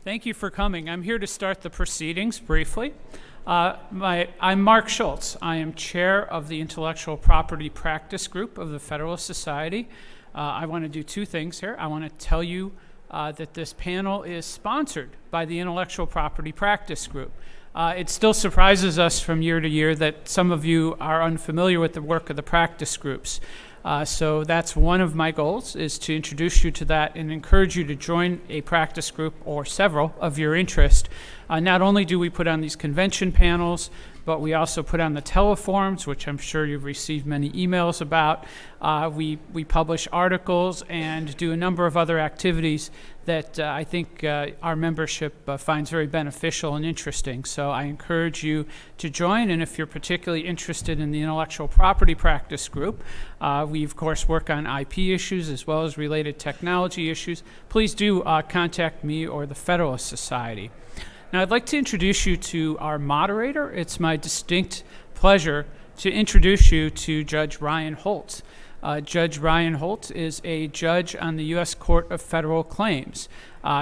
Thank you for coming. I'm here to start the proceedings briefly. I'm Mark Schultz. I am chair of the Intellectual Property Practice Group of the Federalist Society. I want to do two things here. I want to tell you that this panel is sponsored by the Intellectual Property Practice Group. It still surprises us from year to year that some of you are unfamiliar with the work of the practice groups. So that's one of my goals, is to introduce you to that and encourage you to join a practice group or several of your interest. Not only do we put on these convention panels, but we also put on the teleforums, which I'm sure you've received many emails about. We publish articles and do a number of other activities that I think our membership finds very beneficial and interesting. So I encourage you to join, and if you're particularly interested in the intellectual property practice group, we of course work on IP issues as well as related technology issues. Please do contact me or the Federalist Society. Now, I'd like to introduce you to our moderator. It's my distinct pleasure to introduce you to Judge Ryan Holt. Judge Ryan Holt is a judge on the U.S. Court of Federal Claims.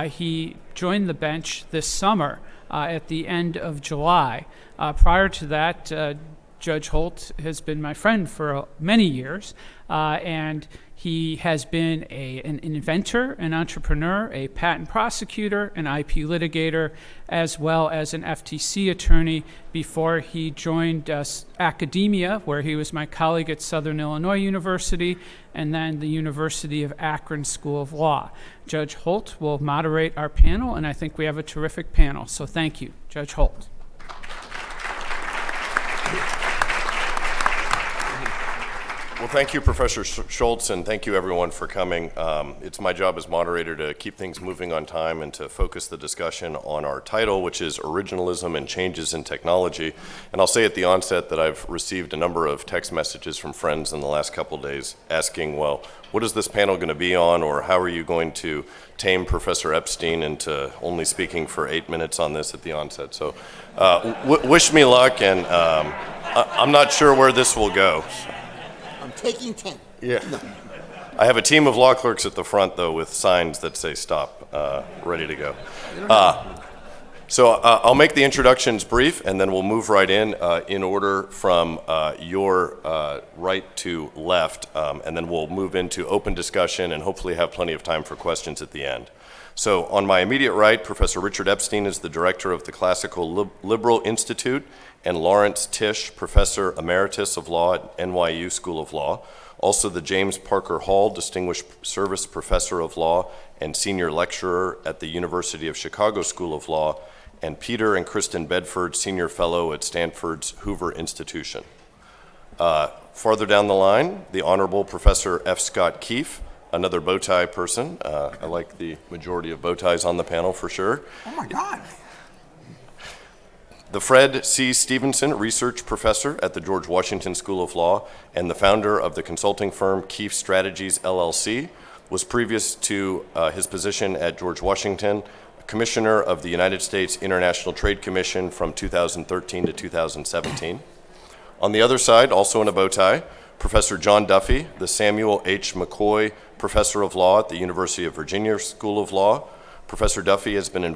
He joined the bench this summer at the end of July. Prior to that, Judge Holt has been my friend for many years, and he has been an inventor, an entrepreneur, a patent prosecutor, an IP litigator, as well as an FTC attorney before he joined academia, where he was my colleague at Southern Illinois University and then the University of Akron School of Law. Judge Holt will moderate our panel, and I think we have a terrific panel. So thank you, Judge Holt. Well, thank you, Professor Schultz, and thank you, everyone, for coming. It's my job as moderator to keep things moving on time and to focus the discussion on our title, which is Originalism and Changes in Technology. And I'll say at the onset that I've received a number of text messages from friends in the last couple of days asking, well, what is this panel going to be on, or how are you going to tame Professor Epstein into only speaking for 8 minutes on this at the onset? So wish me luck, and I'm not sure where this will go. I'm taking 10. Yeah. No. I have a team of law clerks at the front, though, with signs that say stop, ready to go. So I'll make the introductions brief, and then we'll move right in order from your right to left, and then we'll move into open discussion and hopefully have plenty of time for questions at the end. So on my immediate right, Professor Richard Epstein is the director of the Classical Liberal Institute, and Lawrence Tisch, Professor Emeritus of Law at NYU School of Law, also the James Parker Hall Distinguished Service Professor of Law and Senior Lecturer at the University of Chicago School of Law, and Peter and Kristen Bedford, Senior Fellow at Stanford's Hoover Institution. Farther down the line, the Honorable Professor F. Scott Keefe, another bow tie person. I like the majority of bow ties on the panel for sure. Oh my God. The Fred C. Stevenson Research Professor at the George Washington School of Law and the founder of the consulting firm Keefe Strategies, LLC, was previous to his position at George Washington, Commissioner of the United States International Trade Commission from 2013 to 2017. On the other side, also in a bow tie, Professor John Duffy, the Samuel H. McCoy Professor of Law at the University of Virginia School of Law. Professor Duffy has been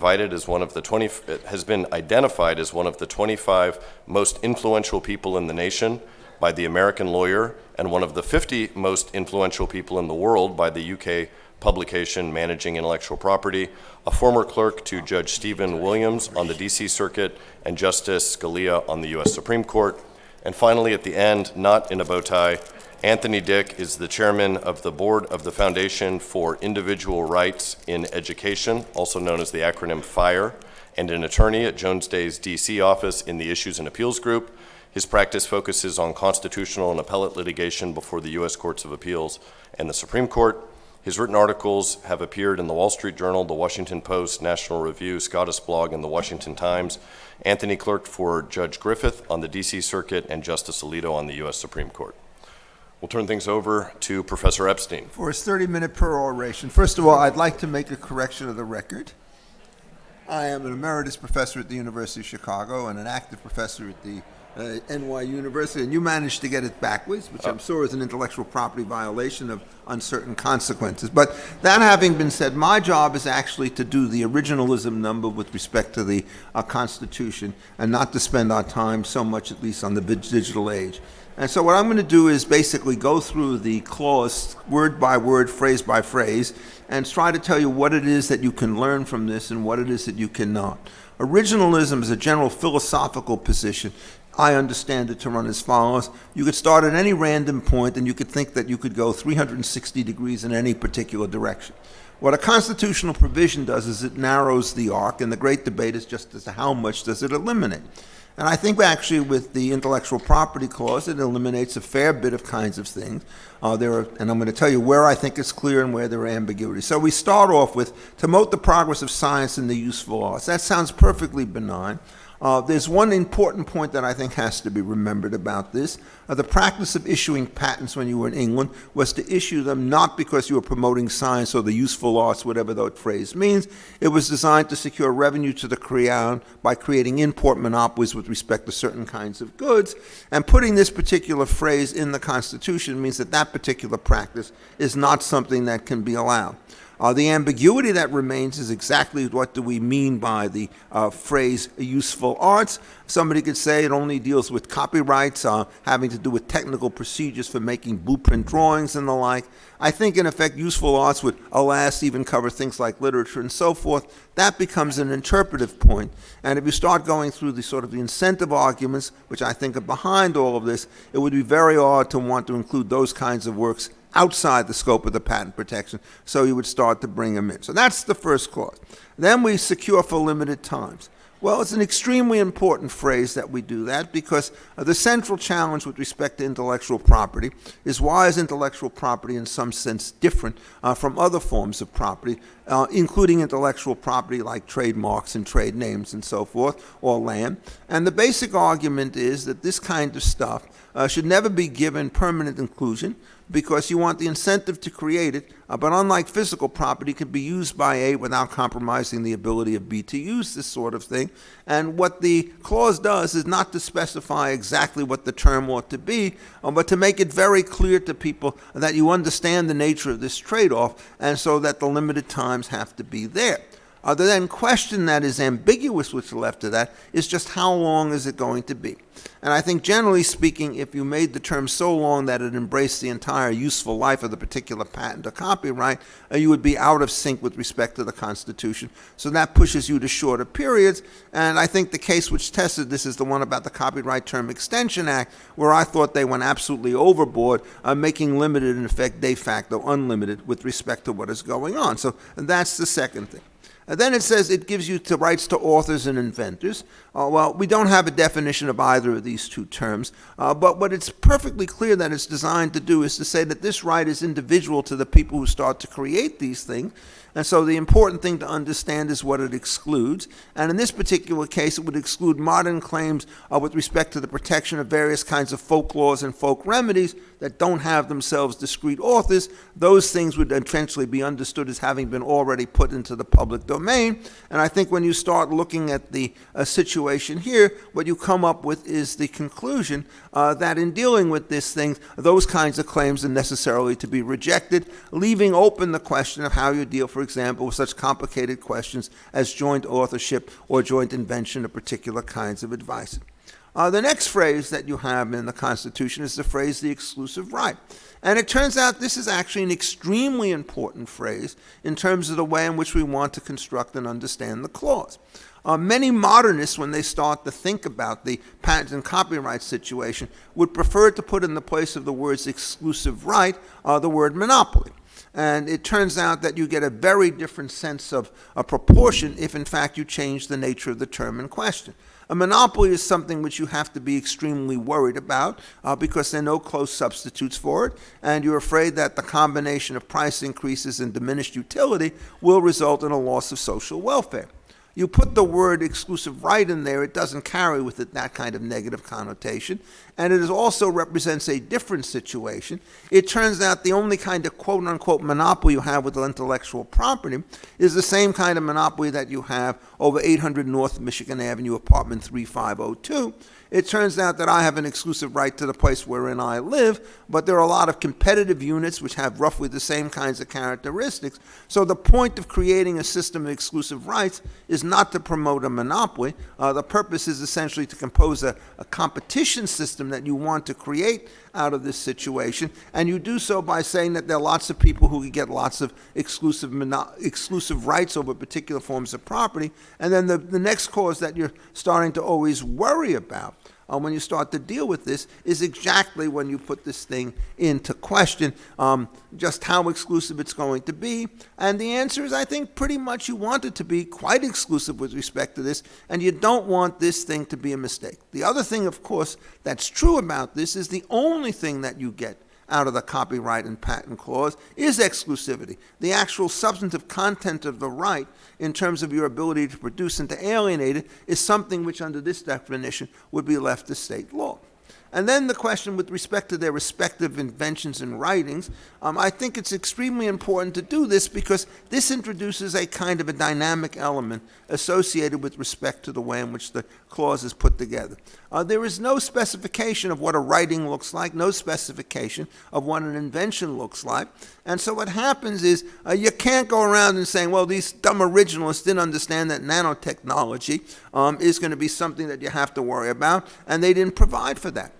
identified as one of the 25 most influential people in the nation by the American Lawyer and one of the 50 most influential people in the world by the UK publication Managing Intellectual Property, a former clerk to Judge Stephen Williams on the DC Circuit and Justice Scalia on the US Supreme Court. And finally, at the end, not in a bow tie, Anthony Dick is the chairman of the board of the Foundation for Individual Rights in Education, also known as the acronym FIRE, and an attorney at Jones Day's DC office in the Issues and Appeals Group. His practice focuses on constitutional and appellate litigation before the U.S. Courts of Appeals and the Supreme Court. His written articles have appeared in the Wall Street Journal, the Washington Post, National Review, Scottish Blog, and the Washington Times. Anthony clerked for Judge Griffith on the DC Circuit and Justice Alito on the U.S. Supreme Court. We'll turn things over to Professor Epstein. For his 30-minute peroration, first of all, I'd like to make a correction of the record. I am an emeritus professor at the University of Chicago and an active professor at the NY University, and you managed to get it backwards, which I'm sure is an intellectual property violation of uncertain consequences. But that having been said, my job is actually to do the originalism number with respect to the Constitution, and not to spend our time so much, at least on the digital age. And so what I'm going to do is basically go through the clause word by word, phrase by phrase, and try to tell you what it is that you can learn from this and what it is that you cannot. Originalism is a general philosophical position. I understand it to run as follows. You could start at any random point and you could think that you could go 360 degrees in any particular direction. What a constitutional provision does is it narrows the arc, and the great debate is just as to how much does it eliminate. And I think actually with the intellectual property clause, it eliminates a fair bit of kinds of things. And I'm going to tell you where I think it's clear and where there are ambiguities. So we start off with, to promote the progress of science and the useful arts. That sounds perfectly benign. There's one important point that I think has to be remembered about this. The practice of issuing patents when you were in England was to issue them not because you were promoting science or the useful arts, whatever that phrase means. It was designed to secure revenue to the crown by creating import monopolies with respect to certain kinds of goods. And putting this particular phrase in the Constitution means that that particular practice is not something that can be allowed. The ambiguity that remains is exactly what do we mean by the phrase useful arts. Somebody could say it only deals with copyrights, having to do with technical procedures for making blueprint drawings and the like. I think, in effect, useful arts would, alas, even cover things like literature and so forth. That becomes an interpretive point. And if you start going through the sort of the incentive arguments, which I think are behind all of this, it would be very odd to want to include those kinds of works outside the scope of the patent protection, so you would start to bring them in. So that's the first clause. Then we secure for limited times. Well, it's an extremely important phrase that we do that, because the central challenge with respect to intellectual property is, why is intellectual property in some sense different from other forms of property, including intellectual property like trademarks and trade names and so forth, or land. And the basic argument is that this kind of stuff should never be given permanent inclusion, because you want the incentive to create it, but unlike physical property, it can be used by A without compromising the ability of B to use this sort of thing. And what the clause does is not to specify exactly what the term ought to be, but to make it very clear to people that you understand the nature of this trade-off, and so that the limited times have to be there. The then question that is ambiguous, which is left to that, is just how long is it going to be? And I think, generally speaking, if you made the term so long that it embraced the entire useful life of the particular patent or copyright, you would be out of sync with respect to the Constitution. So that pushes you to shorter periods. And I think the case which tested this is the one about the Copyright Term Extension Act, where I thought they went absolutely overboard, making limited, in effect, de facto unlimited with respect to what is going on. So that's the second thing. Then it says it gives you the rights to authors and inventors. Well, we don't have a definition of either of these two terms, but what it's perfectly clear that it's designed to do is to say that this right is individual to the people who start to create these things. And so the important thing to understand is what it excludes. And in this particular case, it would exclude modern claims with respect to the protection of various kinds of folklores and folk remedies that don't have themselves discrete authors. Those things would eventually be understood as having been already put into the public domain. And I think when you start looking at the situation here, what you come up with is the conclusion that in dealing with this thing, those kinds of claims are necessarily to be rejected, leaving open the question of how you deal, for example, with such complicated questions as joint authorship or joint invention of particular kinds of advice. The next phrase that you have in the Constitution is the phrase the exclusive right. And it turns out this is actually an extremely important phrase in terms of the way in which we want to construct and understand the clause. Many modernists, when they start to think about the patent and copyright situation, would prefer to put in the place of the words exclusive right the word monopoly. And it turns out that you get a very different sense of a proportion if, in fact, you change the nature of the term in question. A monopoly is something which you have to be extremely worried about because there are no close substitutes for it, and you're afraid that the combination of price increases and diminished utility will result in a loss of social welfare. You put the word exclusive right in there, it doesn't carry with it that kind of negative connotation, and it also represents a different situation. It turns out the only kind of quote-unquote monopoly you have with intellectual property is the same kind of monopoly that you have over 800 North Michigan Avenue, apartment 3502. it turns out that I have an exclusive right to the place wherein I live, but there are a lot of competitive units which have roughly the same kinds of characteristics. So the point of creating a system of exclusive rights is not to promote a monopoly. The purpose is essentially to compose a competition system that you want to create out of this situation, and you do so by saying that there are lots of people who can get lots of exclusive rights over particular forms of property. And then the next cause that you're starting to always worry about when you start to deal with this is exactly when you put this thing into question, just how exclusive it's going to be. And the answer is, I think, pretty much you want it to be quite exclusive with respect to this, and you don't want this thing to be a mistake. The other thing, of course, that's true about this is the only thing that you get out of the copyright and patent clause is exclusivity. The actual substantive content of the right in terms of your ability to produce and to alienate it is something which under this definition would be left to state law. And then the question with respect to their respective inventions and writings, I think it's extremely important to do this because this introduces a kind of a dynamic element associated with respect to the way in which the clause is put together. There is no specification of what a writing looks like, no specification of what an invention looks like. And so what happens is you can't go around and saying, well, these dumb originalists didn't understand that nanotechnology is going to be something that you have to worry about, and they didn't provide for that.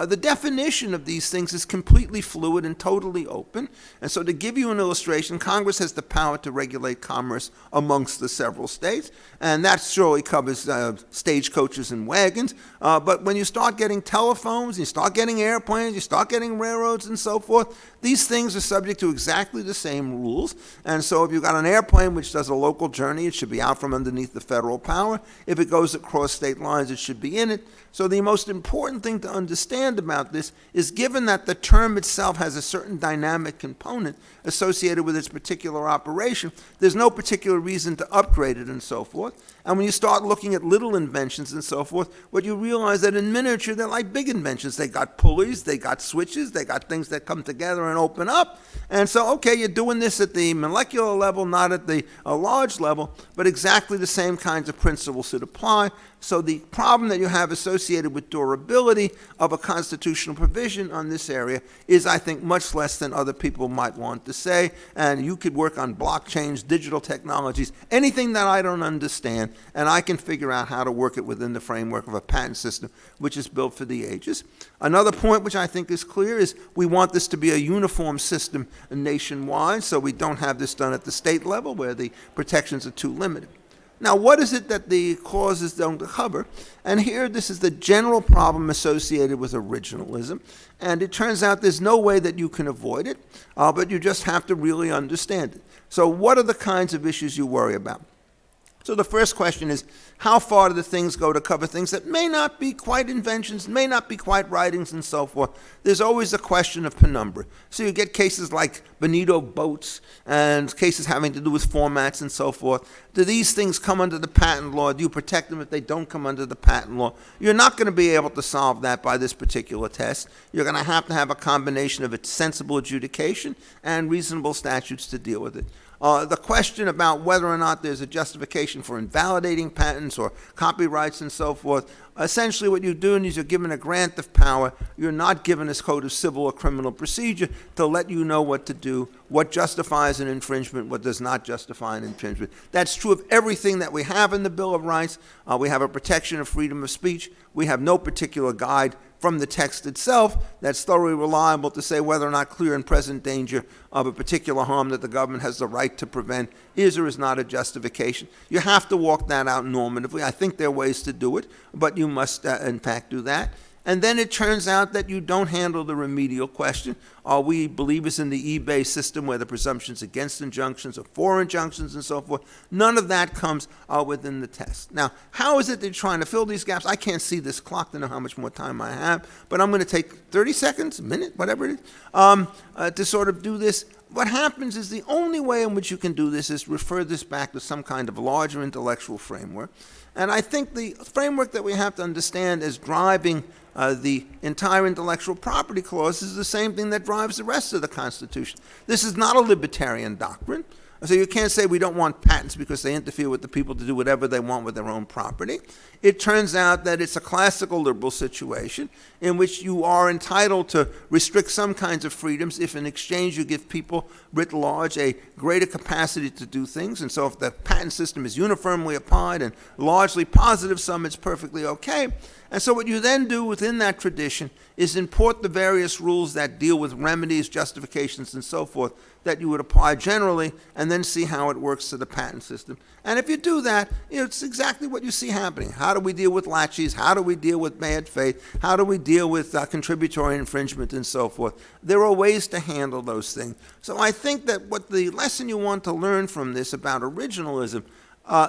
The definition of these things is completely fluid and totally open. And so to give you an illustration, Congress has the power to regulate commerce amongst the several states, and that surely covers stagecoaches and wagons. But when you start getting telephones, you start getting airplanes, you start getting railroads and so forth, these things are subject to exactly the same rules. And so if you've got an airplane which does a local journey, it should be out from underneath the federal power. If it goes across state lines, it should be in it. So the most important thing to understand about this is, given that the term itself has a certain dynamic component associated with its particular operation, there's no particular reason to upgrade it and so forth. And when you start looking at little inventions and so forth, what you realize that in miniature, they're like big inventions. They got pulleys, they got switches, they got things that come together and open up. And so, okay, you're doing this at the molecular level, not at the large level, but exactly the same kinds of principles should apply. So the problem that you have associated with durability of a constitutional provision on this area is, I think, much less than other people might want to say. And you could work on blockchains, digital technologies, anything that I don't understand, and I can figure out how to work it within the framework of a patent system which is built for the ages. Another point which I think is clear is we want this to be a uniform system nationwide, so we don't have this done at the state level where the protections are too limited. Now, what is it that the clauses don't cover? And here, this is the general problem associated with originalism. And it turns out there's no way that you can avoid it, but you just have to really understand it. So what are the kinds of issues you worry about? So the first question is, how far do the things go to cover things that may not be quite inventions, may not be quite writings, and so forth? There's always a question of penumbra. So you get cases like bonito boats and cases having to do with formats and so forth. Do these things come under the patent law? Do you protect them if they don't come under the patent law? You're not going to be able to solve that by this particular test. You're going to have a combination of a sensible adjudication and reasonable statutes to deal with it. The question about whether or not there's a justification for invalidating patents or copyrights and so forth, essentially what you're doing is you're given a grant of power. You're not given this code of civil or criminal procedure to let you know what to do, what justifies an infringement, what does not justify an infringement. That's true of everything that we have in the Bill of Rights. We have a protection of freedom of speech. We have no particular guide from the text itself that's thoroughly reliable to say whether or not clear and present danger of a particular harm that the government has the right to prevent is or is not a justification. You have to walk that out normatively. I think there are ways to do it, but you must, in fact, do that. And then it turns out that you don't handle the remedial question. Are we believers in the eBay system where the presumptions against injunctions or for injunctions and so forth? None of that comes within the test. Now, how is it they're trying to fill these gaps? I can't see this clock to know how much more time I have, but I'm going to take 30 seconds, a minute, whatever it is, to sort of do this. What happens is the only way in which you can do this is refer this back to some kind of larger intellectual framework. And I think the framework that we have to understand as driving the entire intellectual property clause is the same thing that drives the rest of the Constitution. This is not a libertarian doctrine. So you can't say we don't want patents because they interfere with the people to do whatever they want with their own property. It turns out that it's a classical liberal situation in which you are entitled to restrict some kinds of freedoms if in exchange you give people writ large a greater capacity to do things. And so if the patent system is uniformly applied and largely positive sum, it's perfectly okay. And so what you then do within that tradition is import the various rules that deal with remedies, justifications, and so forth that you would apply generally, and then see how it works to the patent system. And if you do that, it's exactly what you see happening. How do we deal with laches? How do we deal with bad faith? How do we deal with contributory infringement and so forth? There are ways to handle those things. So I think that what the lesson you want to learn from this about originalism,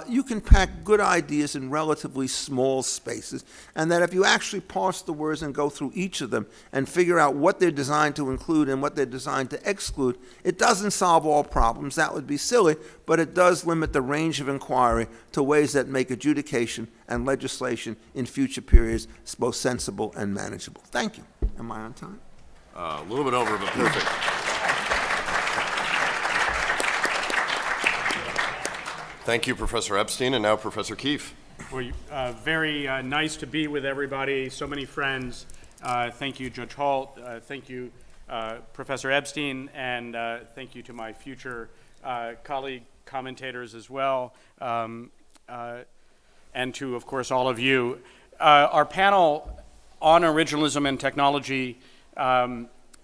you can pack good ideas in relatively small spaces, and that if you actually parse the words and go through each of them and figure out what they're designed to include and what they're designed to exclude, it doesn't solve all problems. That would be silly, but it does limit the range of inquiry to ways that make adjudication and legislation in future periods both sensible and manageable. Thank you. Am I on time? A little bit over, but perfect. Thank you, Professor Epstein, and now Professor Keefe. Well, very nice to be with everybody, so many friends. Thank you, Judge Holt. Thank you, Professor Epstein, and thank you to my future colleague commentators as well, and to, of course, all of you. Our panel on originalism and technology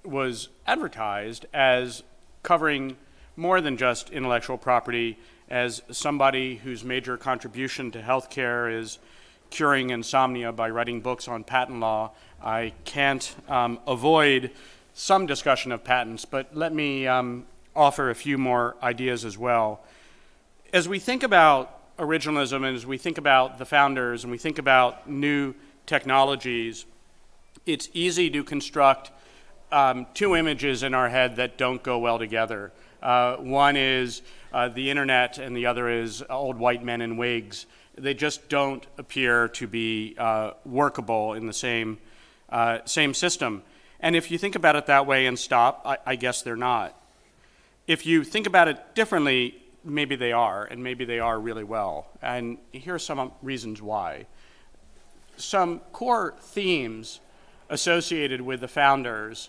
was advertised as covering more than just intellectual property. As somebody whose major contribution to healthcare is curing insomnia by writing books on patent law, I can't avoid some discussion of patents, but let me offer a few more ideas as well. As we think about originalism, and as we think about the founders, and we think about new technologies, it's easy to construct two images in our head that don't go well together. One is the internet, and the other is old white men in wigs. They just don't appear to be workable in the same system. And if you think about it that way and stop, I guess they're not. If you think about it differently, maybe they are, and maybe they are really well. And here are some reasons why. Some core themes associated with the founders'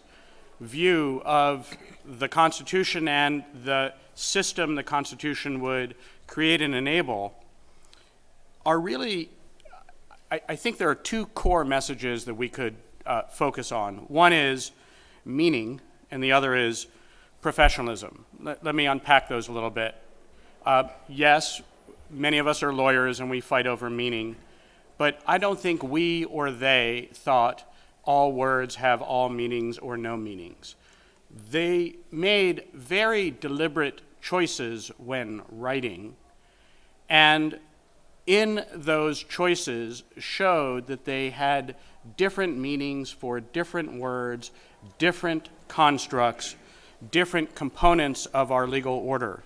view of the Constitution and the system the Constitution would create and enable are really, I think there are two core messages that we could focus on. One is meaning, and the other is professionalism. Let me unpack those a little bit. Yes, many of us are lawyers and we fight over meaning, but I don't think we or they thought all words have all meanings or no meanings. They made very deliberate choices when writing, and in those choices showed that they had different meanings for different words, different constructs, different components of our legal order.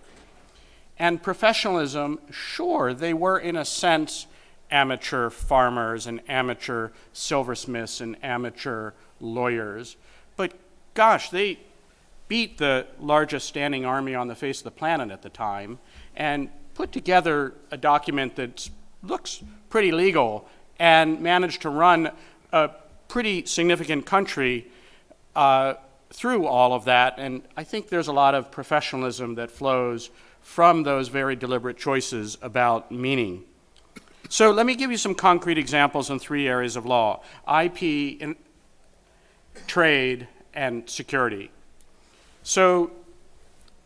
And professionalism, sure, they were in a sense amateur farmers and amateur silversmiths and amateur lawyers, but gosh, they beat the largest standing army on the face of the planet at the time and put together a document that looks pretty legal and managed to run a pretty significant country through all of that. And I think there's a lot of professionalism that flows from those very deliberate choices about meaning. So let me give you some concrete examples in three areas of law: IP, trade, and security. So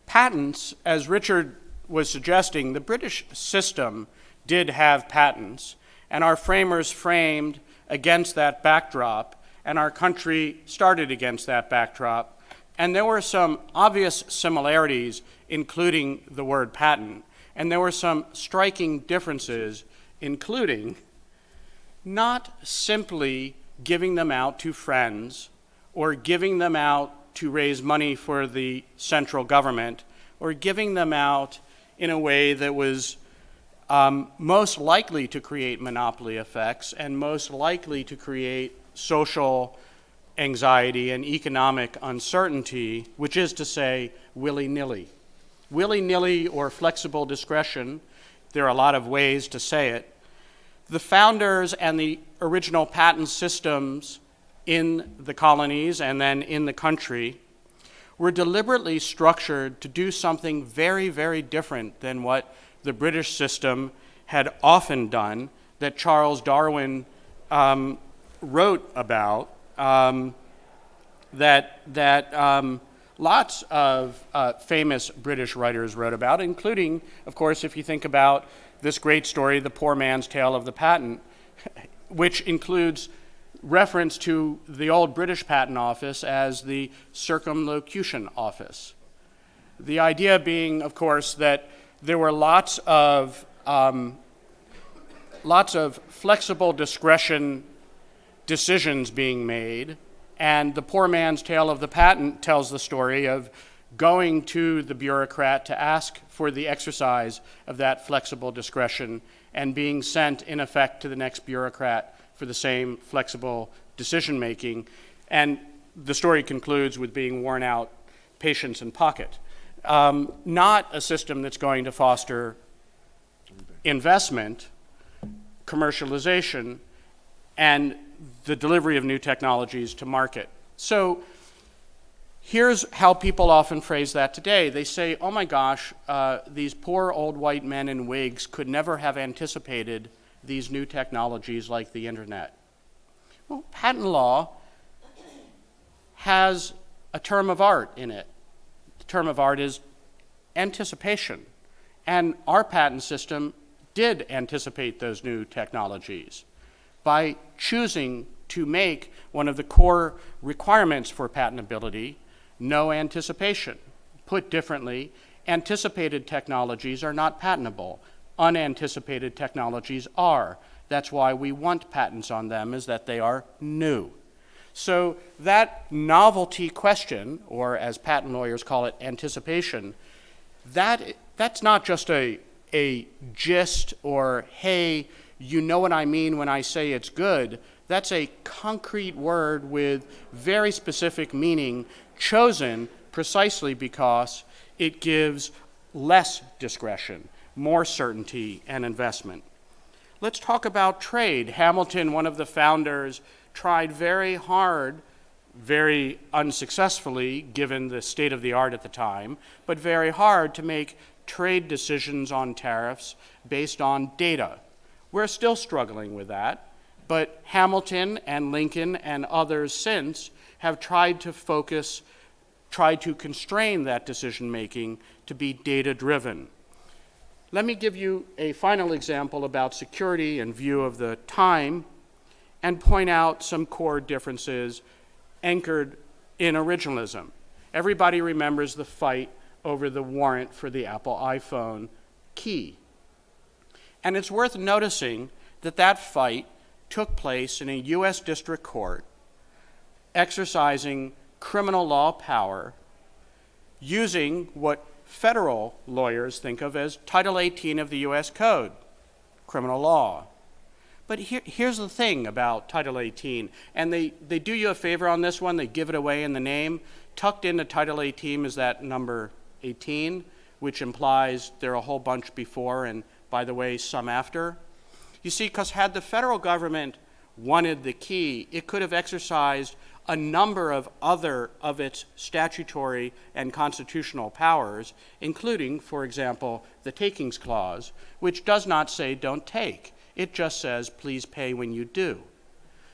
patents, as Richard was suggesting, the British system did have patents, and our framers framed against that backdrop, and our country started against that backdrop. And there were some obvious similarities, including the word patent, and there were some striking differences, including not simply giving them out to friends or giving them out to raise money for the central government or giving them out in a way that was most likely to create monopoly effects and most likely to create social anxiety and economic uncertainty, which is to say willy-nilly. willy-nilly or flexible discretion. There are a lot of ways to say it. The founders and the original patent systems in the colonies and then in the country were deliberately structured to do something very, very different than what the British system had often done, that Charles Darwin wrote about, lots of famous British writers wrote about, including, of course, if you think about this great story, The Poor Man's Tale of the Patent, which includes reference to the old British Patent Office as the Circumlocution Office. The idea being, of course, that there were lots of flexible discretion decisions being made, and The Poor Man's Tale of the Patent tells the story of going to the bureaucrat to ask for the exercise of that flexible discretion and being sent, in effect, to the next bureaucrat for the same flexible decision-making. And the story concludes with being worn out, patience in pocket. Not a system that's going to foster investment, commercialization, and the delivery of new technologies to market. So here's how people often phrase that today. They say, oh my gosh, these poor old white men in wigs could never have anticipated these new technologies like the internet. Well, patent law has a term of art in it. The term of art is anticipation. And our patent system did anticipate those new technologies by choosing to make one of the core requirements for patentability no anticipation. Put differently, anticipated technologies are not patentable. Unanticipated technologies are. That's why we want patents on them, is that they are new. So that novelty question, or as patent lawyers call it, anticipation, that's not just a gist or, hey, you know what I mean when I say it's good. That's a concrete word with very specific meaning, chosen precisely because it gives less discretion, more certainty and investment. Let's talk about trade. Hamilton, one of the founders, tried very hard, very unsuccessfully, given the state of the art at the time, but very hard to make trade decisions on tariffs based on data. We're still struggling with that, but Hamilton and Lincoln and others since have tried to constrain that decision-making to be data-driven. Let me give you a final example about security in view of the time and point out some core differences anchored in originalism. Everybody remembers the fight over the warrant for the Apple iPhone key. And it's worth noticing that that fight took place in a U.S. district court exercising criminal law power using what federal lawyers think of as Title 18 of the U.S. Code, criminal law. But here's the thing about Title 18, and they do you a favor on this one, they give it away in the name. Tucked into Title 18 is that number 18, which implies there are a whole bunch before and, by the way, some after. You see, because had the federal government wanted the key, it could have exercised a number of other of its statutory and constitutional powers, including, for example, the takings clause, which does not say don't take. It just says please pay when you do.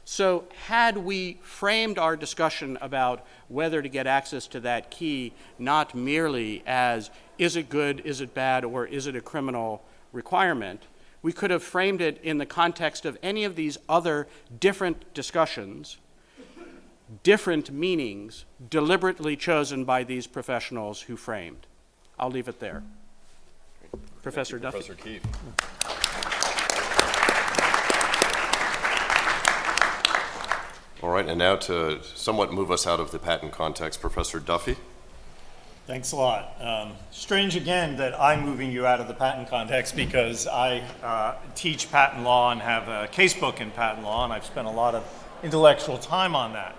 So had we framed our discussion about whether to get access to that key not merely as is it good, is it bad, or is it a criminal requirement, we could have framed it in the context of any of these other different discussions, different meanings deliberately chosen by these professionals who framed. I'll leave it there. Professor Duffy. Professor Keefe. All right, and now to somewhat move us out of the patent context, Professor Duffy. Thanks a lot. Strange again that I'm moving you out of the patent context because I teach patent law and have a casebook in patent law, and I've spent a lot of intellectual time on that.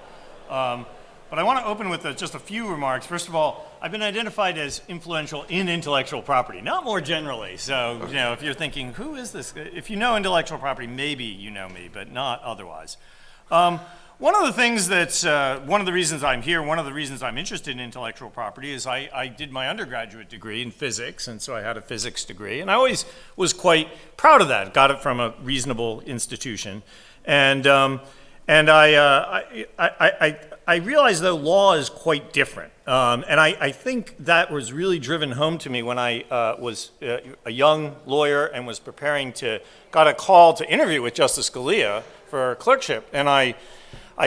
But I want to open with just a few remarks. First of all, I've been identified as influential in intellectual property, not more generally. So, you know, if you're thinking, who is this? If you know intellectual property, maybe you know me, but not otherwise. One of the things that's, one of the reasons I'm here, one of the reasons I'm interested in intellectual property is I did my undergraduate degree in physics, and so I had a physics degree, and I always was quite proud of that. Got it from a reasonable institution, and I realized though law is quite different, and I think that was really driven home to me when I was a young lawyer and was preparing got a call to interview with Justice Scalia for clerkship, and I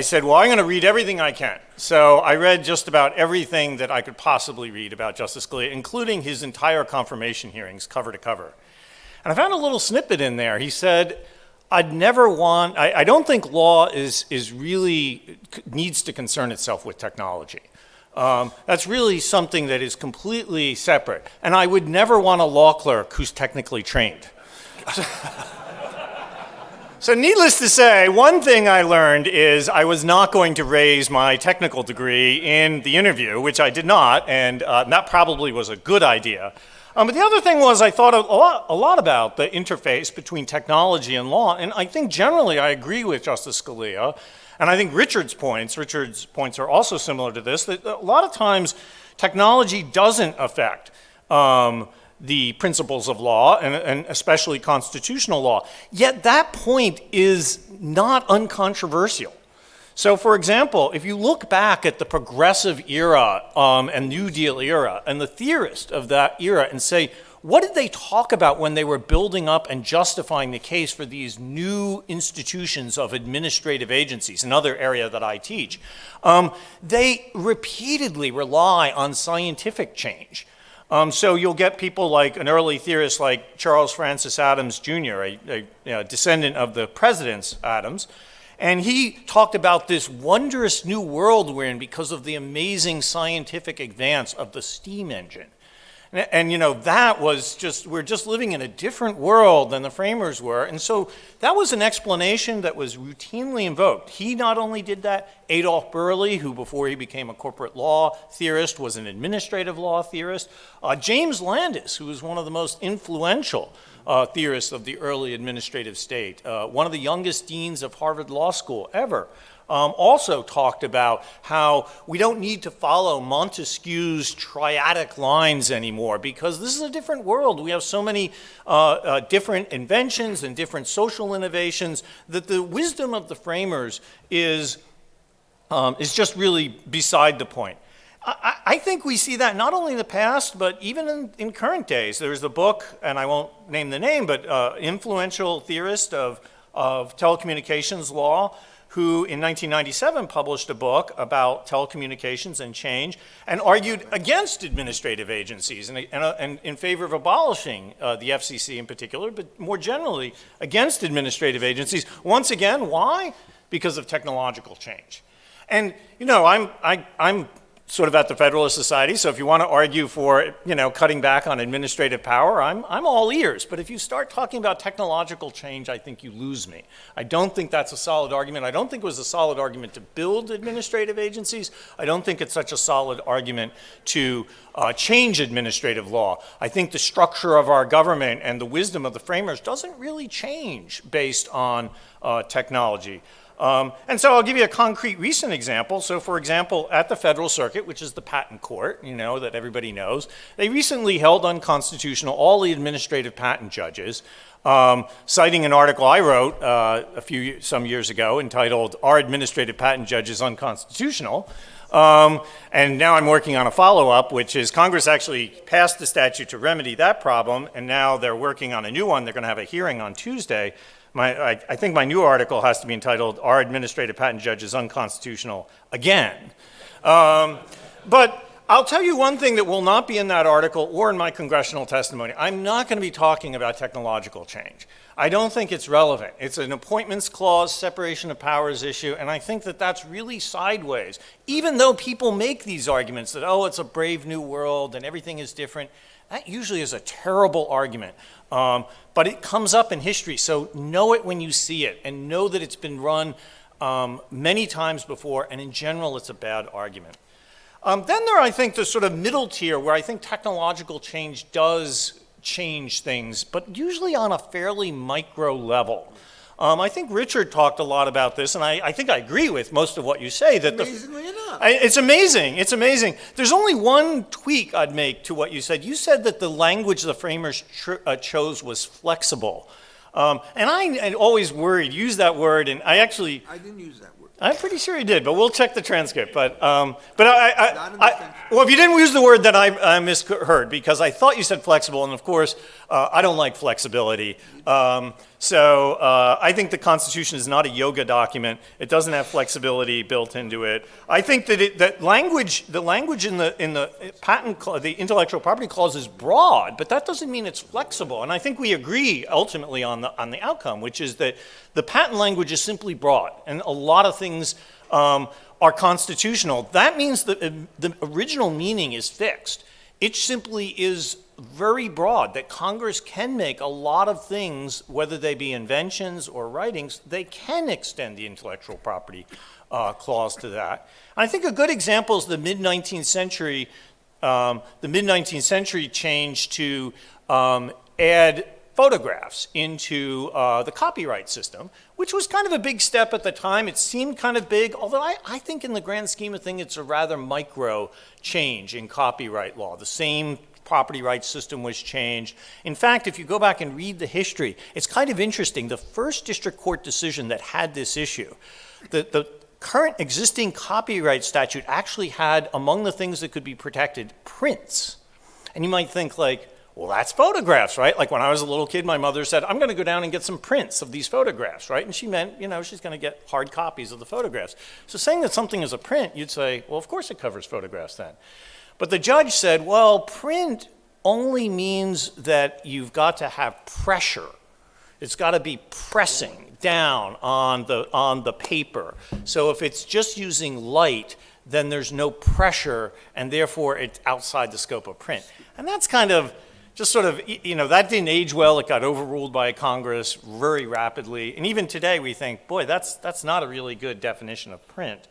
said, well, I'm going to read everything I can. So I read just about everything that I could possibly read about Justice Scalia, including his entire confirmation hearings, cover to cover. And I found a little snippet in there. He said, I don't think law is really needs to concern itself with technology. That's really something that is completely separate. And I would never want a law clerk who's technically trained. So needless to say, one thing I learned is I was not going to raise my technical degree in the interview, which I did not, and that probably was a good idea. But the other thing was I thought a lot about the interface between technology and law, and I think generally I agree with Justice Scalia, and I think Richard's points are also similar to this, that a lot of times technology doesn't affect the principles of law, and especially constitutional law. Yet that point is not uncontroversial. So for example, if you look back at the progressive era and New Deal era, and the theorists of that era and say, what did they talk about when they were building up and justifying the case for these new institutions of administrative agencies, another area that I teach? They repeatedly rely on scientific change. So you'll get people like an early theorist like Charles Francis Adams Jr., a descendant of the presidents Adams, and he talked about this wondrous new world we're in because of the amazing scientific advance of the steam engine. And you know, that was we're just living in a different world than the framers were. And so that was an explanation that was routinely invoked. He not only did that, Adolph Burley, who before he became a corporate law theorist was an administrative law theorist. James Landis, who was one of the most influential theorists of the early administrative state, one of the youngest deans of Harvard Law School ever. Also talked about how we don't need to follow Montesquieu's triadic lines anymore because this is a different world. We have so many different inventions and different social innovations that the wisdom of the framers is just really beside the point. I think we see that not only in the past, but even in current days. There's a book, and I won't name the name, but influential theorist of telecommunications law, who in 1997 published a book about telecommunications and change and argued against administrative agencies and in favor of abolishing the FCC in particular, but more generally against administrative agencies. Once again, why? Because of technological change. And you know, I'm sort of at the Federalist Society, so if you want to argue for, you know, cutting back on administrative power, I'm all ears. But if you start talking about technological change, I think you lose me. I don't think that's a solid argument. I don't think it was a solid argument to build administrative agencies. I don't think it's such a solid argument to change administrative law. I think the structure of our government and the wisdom of the framers doesn't really change based on technology. And so I'll give you a concrete recent example. So for example, at the Federal Circuit, which is the patent court, you know, that everybody knows, they recently held unconstitutional all the administrative patent judges, citing an article I wrote some years ago entitled, "Are Administrative Patent Judges Unconstitutional?" And now I'm working on a follow-up, which is Congress actually passed the statute to remedy that problem, and now they're working on a new one. They're going to have a hearing on Tuesday. I think my new article has to be entitled, "Are Administrative Patent Judges Unconstitutional Again?" But I'll tell you one thing that will not be in that article or in my congressional testimony. I'm not going to be talking about technological change. I don't think it's relevant. It's an appointments clause, separation of powers issue, and I think that that's really sideways. Even though people make these arguments that, oh, it's a brave new world and everything is different, that usually is a terrible argument. But it comes up in history, so know it when you see it, and know that it's been run many times before, and in general, it's a bad argument. Then there are, I think, the sort of middle tier where I think technological change does change things, but usually on a fairly micro level. I think Richard talked a lot about this, and I think I agree with most of what you say. That Amazingly enough. it's amazing. It's amazing. There's only one tweak I'd make to what you said. You said that the language the framers chose was flexible. And I always worried, use that word, and I didn't use that word. I'm pretty sure he did, but we'll check the transcript. But Not in the sense. well, if you didn't use the word, then I misheard, because I thought you said flexible, and of course, I don't like flexibility. So I think the Constitution is not a yoga document. It doesn't have flexibility built into it. I think that the language in the patent, the intellectual property clause is broad, but that doesn't mean it's flexible. And I think we agree ultimately on the outcome, which is that the patent language is simply broad, and a lot of things are constitutional. That means that the original meaning is fixed. It simply is very broad, that Congress can make a lot of things, whether they be inventions or writings, they can extend the intellectual property clause to that. And I think a good example is the mid-19th century change to add photographs into the copyright system, which was kind of a big step at the time. It seemed kind of big, although I think in the grand scheme of things, it's a rather micro change in copyright law. The same property rights system was changed. In fact, if you go back and read the history, it's kind of interesting. The first district court decision that had this issue, the current existing copyright statute actually had, among the things that could be protected, prints. And you might think like, well, that's photographs, right? Like when I was a little kid, my mother said, I'm going to go down and get some prints of these photographs, right? And she meant, she's going to get hard copies of the photographs. So saying that something is a print, you'd say, well, of course it covers photographs then. But the judge said, well, print only means that you've got to have pressure. It's got to be pressing down on the paper. So if it's just using light, then there's no pressure, and therefore it's outside the scope of print. And that's kind of just sort of, that didn't age well. It got overruled by Congress very rapidly. And even today we think, boy, that's not a really good definition of print.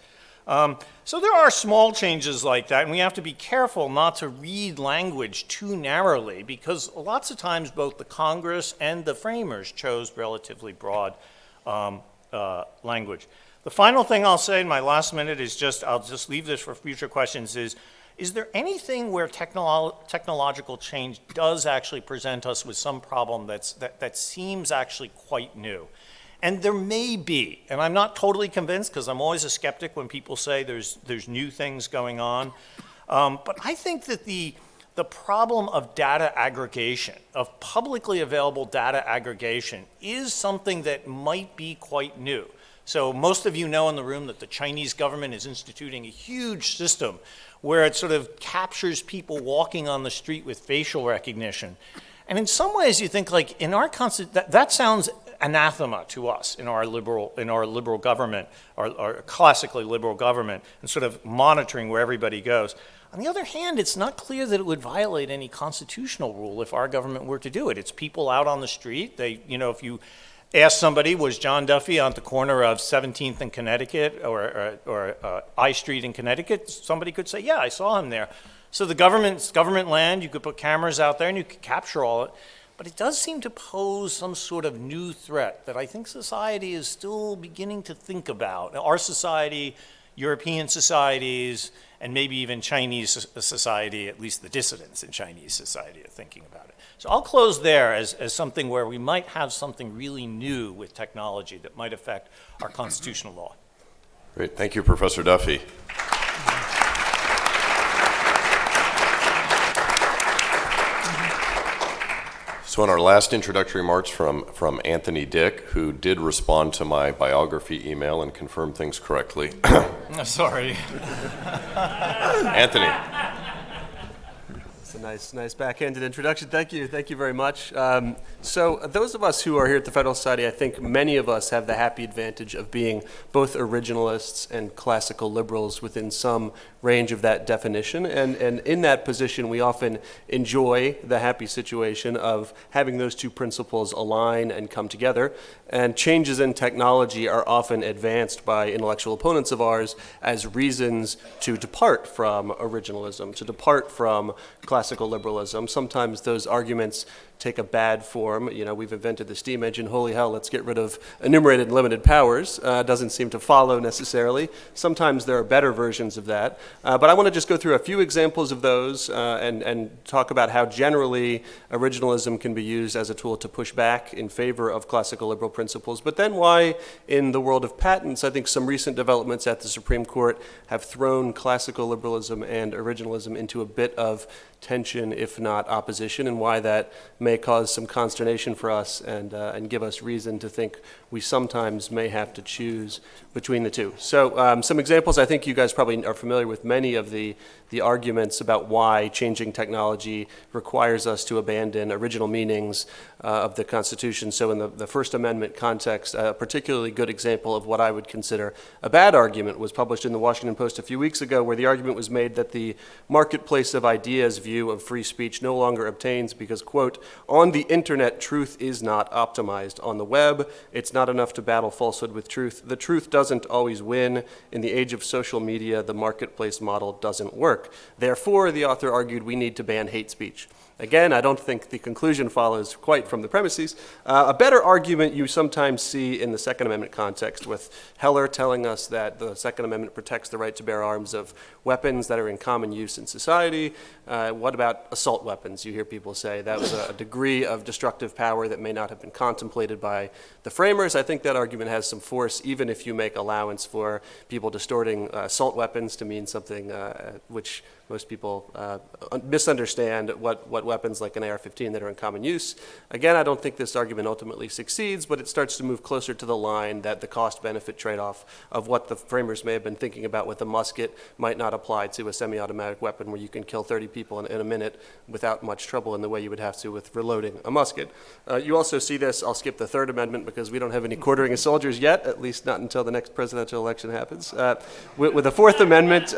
So there are small changes like that, and we have to be careful not to read language too narrowly, because lots of times both the Congress and the framers chose relatively broad language. The final thing I'll say in my last minute is I'll just leave this for future questions, is there anything where technological change does actually present us with some problem that seems actually quite new? And there may be, and I'm not totally convinced, because I'm always a skeptic when people say there's new things going on. But I think that the problem of data aggregation, of publicly available data aggregation, is something that might be quite new. So most of you know in the room that the Chinese government is instituting a huge system where it sort of captures people walking on the street with facial recognition. And in some ways you think, like, in our Constitution, that sounds anathema to us in our liberal government, our classically liberal government, and sort of monitoring where everybody goes. On the other hand, it's not clear that it would violate any constitutional rule if our government were to do it. It's people out on the street. If you ask somebody, was John Duffy on the corner of 17th and Connecticut or I Street in Connecticut, somebody could say, yeah, I saw him there. So the government land, you could put cameras out there and you could capture all it. But it does seem to pose some sort of new threat that I think society is still beginning to think about. Our society, European societies, and maybe even Chinese society, at least the dissidents in Chinese society, are thinking about it. So I'll close there as something where we might have something really new with technology that might affect our constitutional law. Great. Thank you, Professor Duffy. So in our last introductory remarks from Anthony Dick, who did respond to my biography email and confirm things correctly. Sorry. Anthony. It's a nice backhanded introduction. Thank you very much. So those of us who are here at the Federal Society, I think many of us have the happy advantage of being both originalists and classical liberals within some range of that definition. And in that position, we often enjoy the happy situation of having those two principles align and come together. And changes in technology are often advanced by intellectual opponents of ours as reasons to depart from originalism, to depart from classical liberalism. Sometimes those arguments take a bad form. You know, we've invented the steam engine. Holy hell, let's get rid of enumerated and limited powers. Doesn't seem to follow necessarily. Sometimes there are better versions of that. But I want to just go through a few examples of those and talk about how generally originalism can be used as a tool to push back in favor of classical liberal principles. But then why, in the world of patents, I think some recent developments at the Supreme Court have thrown classical liberalism and originalism into a bit of tension, if not opposition, and why that may cause some consternation for us and give us reason to think we sometimes may have to choose between the two. So some examples, I think you guys probably are familiar with many of the arguments about why changing technology requires us to abandon original meanings of the Constitution. So in the First Amendment context, a particularly good example of what I would consider a bad argument was published in the Washington Post a few weeks ago, where the argument was made that the marketplace of ideas view of free speech no longer obtains because, quote, on the internet, truth is not optimized. On the web, it's not enough to battle falsehood with truth. The truth doesn't always win. In the age of social media, the marketplace model doesn't work. Therefore, the author argued, we need to ban hate speech. Again, I don't think the conclusion follows quite from the premises. A better argument you sometimes see in the Second Amendment context, with Heller telling us that the Second Amendment protects the right to bear arms of weapons that are in common use in society. What about assault weapons? You hear people say that was a degree of destructive power that may not have been contemplated by the framers. I think that argument has some force, even if you make allowance for people distorting assault weapons to mean something which most people misunderstand what weapons like an AR-15 that are in common use. Again, I don't think this argument ultimately succeeds, but it starts to move closer to the line that the cost-benefit trade-off of what the framers may have been thinking about with a musket might not apply to a semi-automatic weapon where you can kill 30 people in a minute without much trouble in the way you would have to with reloading a musket. You also see this, I'll skip the Third Amendment because we don't have any quartering of soldiers yet, at least not until the next presidential election happens. With the Fourth Amendment,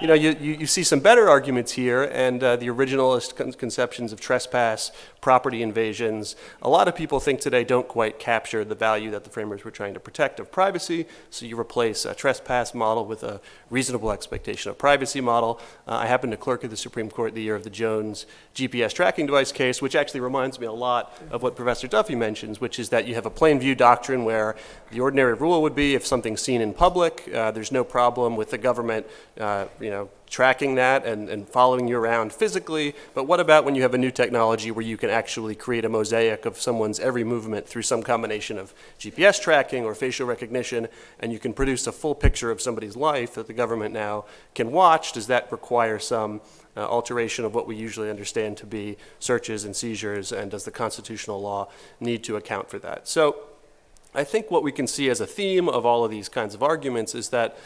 you see some better arguments here, and the originalist conceptions of trespass, property invasions. A lot of people think today don't quite capture the value that the framers were trying to protect of privacy, so you replace a trespass model with a reasonable expectation of privacy model. I happened to clerk at the Supreme Court the year of the Jones GPS tracking device case, which actually reminds me a lot of what Professor Duffy mentions, which is that you have a plain view doctrine where the ordinary rule would be if something's seen in public, there's no problem with the government tracking that and following you around physically. But what about when you have a new technology where you can actually create a mosaic of someone's every movement through some combination of GPS tracking or facial recognition, and you can produce a full picture of somebody's life that the government now can watch? Does that require some alteration of what we usually understand to be searches and seizures, and does the constitutional law need to account for that? So I think what we can see as a theme of all of these kinds of arguments is that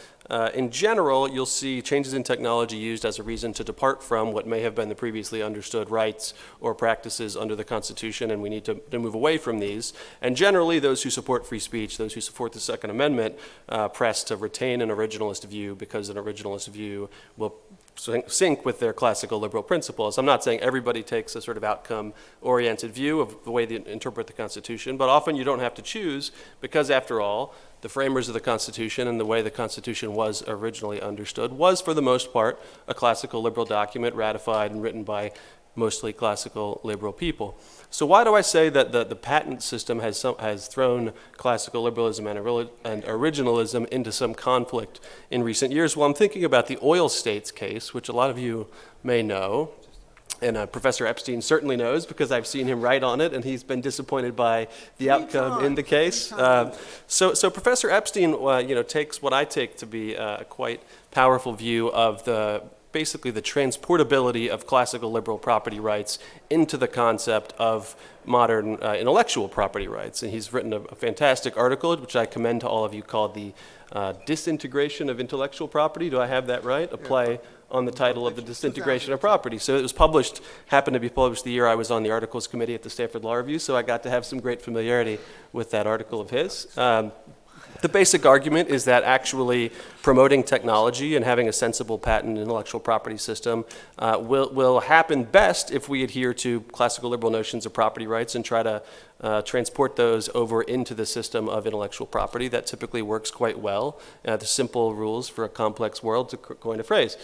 in general, you'll see changes in technology used as a reason to depart from what may have been the previously understood rights or practices under the Constitution, and we need to move away from these. And generally, those who support free speech, those who support the Second Amendment, press to retain an originalist view because an originalist view will sync with their classical liberal principles. I'm not saying everybody takes a sort of outcome-oriented view of the way they interpret the Constitution, but often you don't have to choose because, after all, the framers of the Constitution and the way the Constitution was originally understood was, for the most part, a classical liberal document ratified and written by mostly classical liberal people. So why do I say that the patent system has thrown classical liberalism and originalism into some conflict in recent years? Well, I'm thinking about the oil states case, which a lot of you may know. And Professor Epstein certainly knows because I've seen him write on it, and he's been disappointed by the outcome in the case. So Professor Epstein, takes what I take to be a quite powerful view of basically the transportability of classical liberal property rights into the concept of modern intellectual property rights. And he's written a fantastic article, which I commend to all of you, called The Disintegration of Intellectual Property. Do I have that right? A play on the title of the disintegration of property. So it was published, happened to be published the year I was on the Articles Committee at the Stanford Law Review, so I got to have some great familiarity with that article of his. The basic argument is that actually promoting technology and having a sensible patent and intellectual property system will happen best if we adhere to classical liberal notions of property rights and try to transport those over into the system of intellectual property. That typically works quite well. The simple rules for a complex world, to coin a phrase.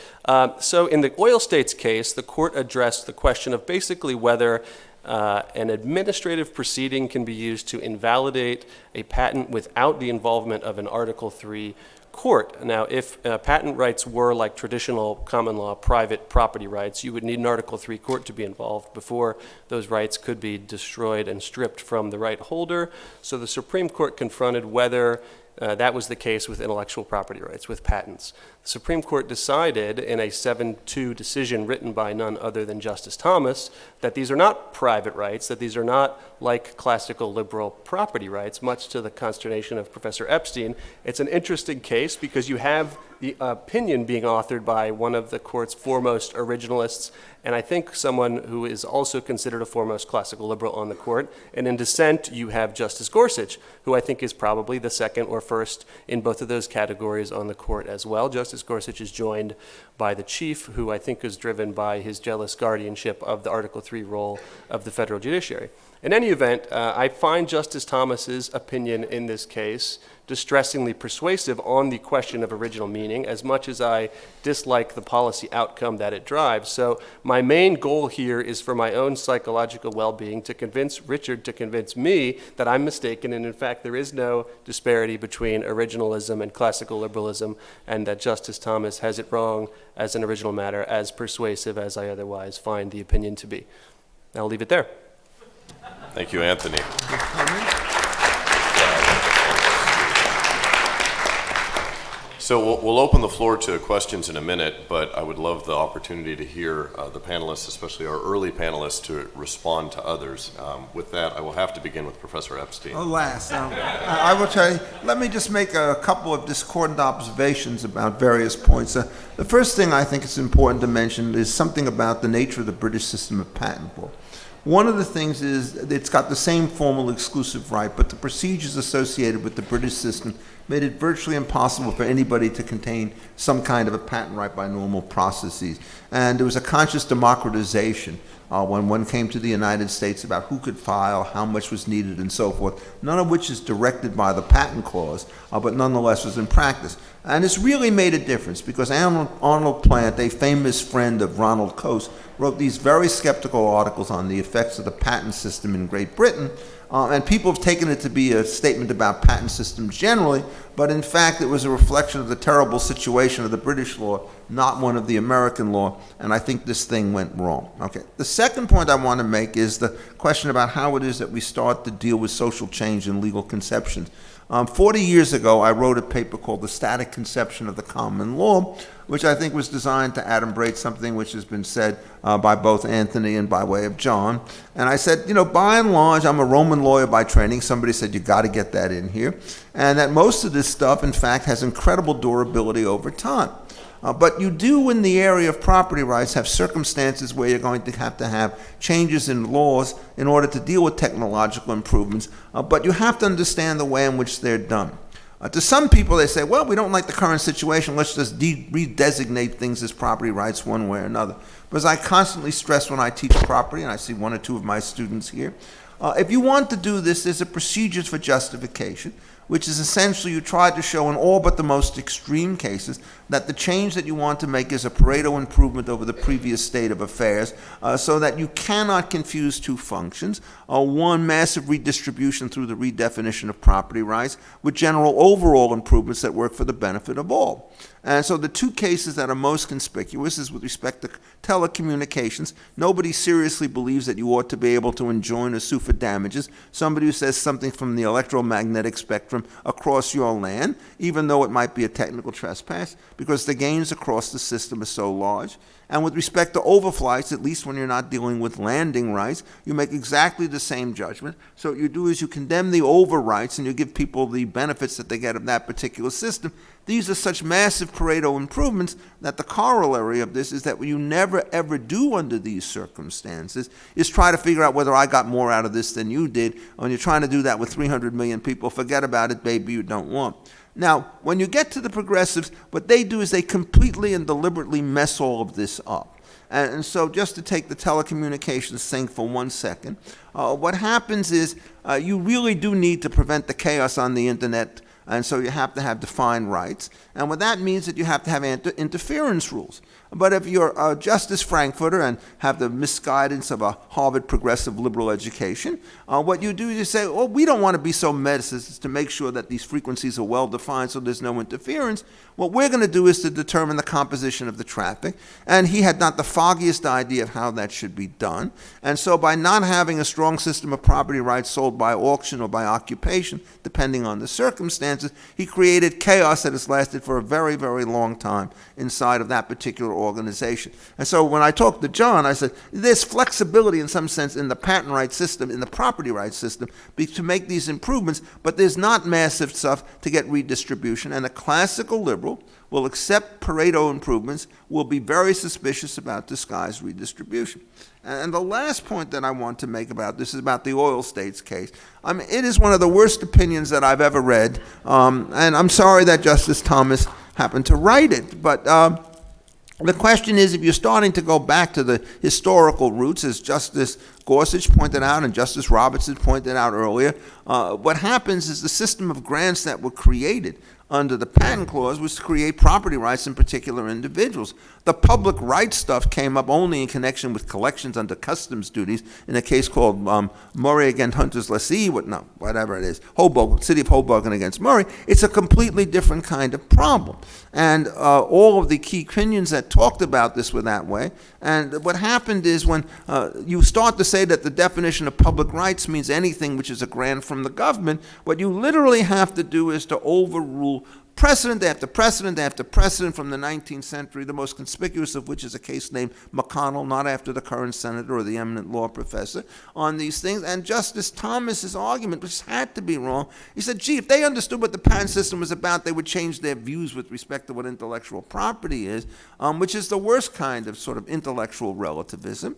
So in the oil states case, the court addressed the question of basically whether an administrative proceeding can be used to invalidate a patent without the involvement of an Article III court. Now, if patent rights were like traditional common law private property rights, you would need an Article III court to be involved before those rights could be destroyed and stripped from the right holder. So the Supreme Court confronted whether that was the case with intellectual property rights, with patents. The Supreme Court decided in a 7-2 decision written by none other than Justice Thomas that these are not private rights, that these are not like classical liberal property rights, much to the consternation of Professor Epstein. It's an interesting case because you have the opinion being authored by one of the court's foremost originalists, and I think someone who is also considered a foremost classical liberal on the court. And in dissent, you have Justice Gorsuch, who I think is probably the second or first in both of those categories on the court as well. Justice Gorsuch is joined by the Chief, who I think is driven by his jealous guardianship of the Article III role of the federal judiciary. In any event, I find Justice Thomas's opinion in this case distressingly persuasive on the question of original meaning, as much as I dislike the policy outcome that it drives. So my main goal here is for my own psychological well-being to convince Richard to convince me that I'm mistaken, and in fact there is no disparity between originalism and classical liberalism, and that Justice Thomas has it wrong as an original matter, as persuasive as I otherwise find the opinion to be. I'll leave it there. Thank you, Anthony. So we'll open the floor to questions in a minute, but I would love the opportunity to hear the panelists, especially our early panelists, to respond to others. With that, I will have to begin with Professor Epstein. Alas, I will tell you, let me just make a couple of discordant observations about various points. The first thing I think it's important to mention is something about the nature of the British system of patent law. One of the things is it's got the same formal exclusive right, but the procedures associated with the British system made it virtually impossible for anybody to contain some kind of a patent right by normal processes. And there was a conscious democratization when one came to the United States about who could file, how much was needed, and so forth, none of which is directed by the patent clause, but nonetheless was in practice. And it's really made a difference because Arnold Plant, a famous friend of Ronald Coase, wrote these very skeptical articles on the effects of the patent system in Great Britain, and people have taken it to be a statement about patent systems generally, but in fact it was a reflection of the terrible situation of the British law, not one of the American law, and I think this thing went wrong. Okay. The second point I want to make is the question about how it is that we start to deal with social change in legal conceptions. 40 years ago, I wrote a paper called The Static Conception of the Common Law, which I think was designed to adumbrate something which has been said by both Anthony and by way of John. And I said, you know, by and large, I'm a Roman lawyer by training. Somebody said, you got to get that in here. And that most of this stuff, in fact, has incredible durability over time. But you do, in the area of property rights, have circumstances where you're going to have changes in laws in order to deal with technological improvements, but you have to understand the way in which they're done. To some people, they say, well, we don't like the current situation, let's just redesignate things as property rights one way or another. But as I constantly stress when I teach property, and I see one or two of my students here, if you want to do this, there's a procedure for justification, which is essentially you try to show in all but the most extreme cases that the change that you want to make is a Pareto improvement over the previous state of affairs, so that you cannot confuse two functions, one massive redistribution through the redefinition of property rights with general overall improvements that work for the benefit of all. And so the two cases that are most conspicuous is with respect to telecommunications. Nobody seriously believes that you ought to be able to enjoin or sue for damages somebody who says something from the electromagnetic spectrum across your land, even though it might be a technical trespass, because the gains across the system are so large. And with respect to overflights, at least when you're not dealing with landing rights, you make exactly the same judgment. So what you do is you condemn the overrights and you give people the benefits that they get of that particular system. These are such massive Pareto improvements that the corollary of this is that what you never ever do under these circumstances is try to figure out whether I got more out of this than you did. When you're trying to do that with 300 million people, forget about it, baby, you don't want. Now, when you get to the progressives, what they do is they completely and deliberately mess all of this up. And so just to take the telecommunications thing for 1 second, what happens is you really do need to prevent the chaos on the internet, and so you have to have defined rights. And what that means is that you have to have interference rules. But if you're a Justice Frankfurter and have the misguidance of a Harvard progressive liberal education, what you do is you say, oh, we don't want to be so medicist to make sure that these frequencies are well defined so there's no interference. What we're going to do is to determine the composition of the traffic. And he had not the foggiest idea of how that should be done. And so by not having a strong system of property rights sold by auction or by occupation, depending on the circumstances, he created chaos that has lasted for a very, very long time inside of that particular organization. And so when I talked to John, I said, there's flexibility in some sense in the patent rights system, in the property rights system, to make these improvements, but there's not massive stuff to get redistribution. And a classical liberal will accept Pareto improvements, will be very suspicious about disguised redistribution. And the last point that I want to make about this is about the oil states case. I mean, it is one of the worst opinions that I've ever read, and I'm sorry that Justice Thomas happened to write it, but the question is, if you're starting to go back to the historical roots, as Justice Gorsuch pointed out and Justice Roberts had pointed out earlier, what happens is the system of grants that were created under the patent clause was to create property rights in particular individuals. The public rights stuff came up only in connection with collections under customs duties in a case called Murray against Hunter's Lessee, whatever it is, Hoboken, City of Hoboken against Murray. It's a completely different kind of problem. And all of the key opinions that talked about this were that way. And what happened is when you start to say that the definition of public rights means anything which is a grant from the government, what you literally have to do is to overrule precedent after precedent after precedent from the 19th century, the most conspicuous of which is a case named McConnell, not after the current senator or the eminent law professor, on these things. And Justice Thomas's argument, which had to be wrong, he said, gee, if they understood what the patent system was about, they would change their views with respect to what intellectual property is, which is the worst kind of sort of intellectual relativism.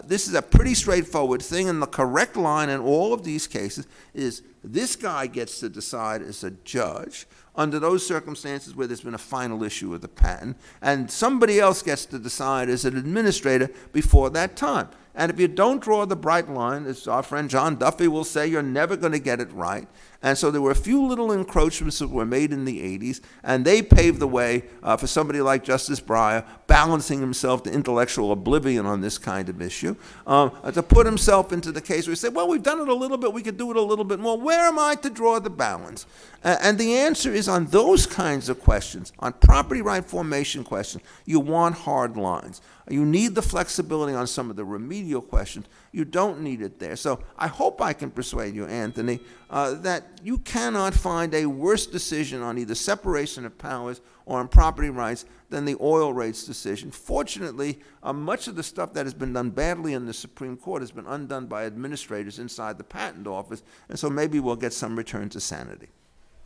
This is a pretty straightforward thing, and the correct line in all of these cases is this guy gets to decide as a judge under those circumstances where there's been a final issue of the patent, and somebody else gets to decide as an administrator before that time. And if you don't draw the bright line, as our friend John Duffy will say, you're never going to get it right. And so there were a few little encroachments that were made in the 80s, and they paved the way for somebody like Justice Breyer, balancing himself to intellectual oblivion on this kind of issue, to put himself into the case where he said, well, we've done it a little bit, we could do it a little bit more. Where am I to draw the balance? And the answer is on those kinds of questions, on property right formation questions, you want hard lines. You need the flexibility on some of the remedial questions. You don't need it there. So I hope I can persuade you, Anthony, that you cannot find a worse decision on either separation of powers or on property rights than the oil rates decision. Fortunately, much of the stuff that has been done badly in the Supreme Court has been undone by administrators inside the patent office, and so maybe we'll get some return to sanity.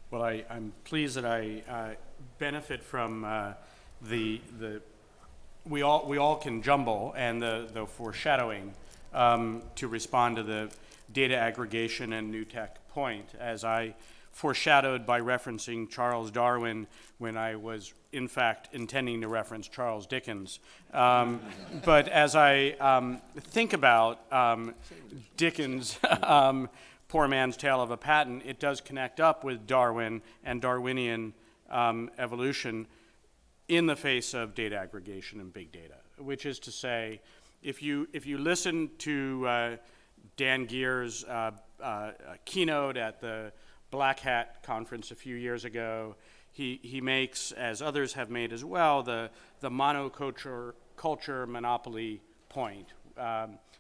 Well, I'm pleased that I benefit from we all can jumble, and the foreshadowing to respond to the data aggregation and new tech point, as I foreshadowed by referencing Charles Darwin when I was in fact intending to reference Charles Dickens. But as I think about Dickens' Poor Man's Tale of a Patent, it does connect up with Darwin and Darwinian evolution in the face of data aggregation and big data, which is to say, if you listen to Dan Geer's keynote at the Black Hat conference a few years ago, he makes, as others have made as well, the monoculture monopoly point.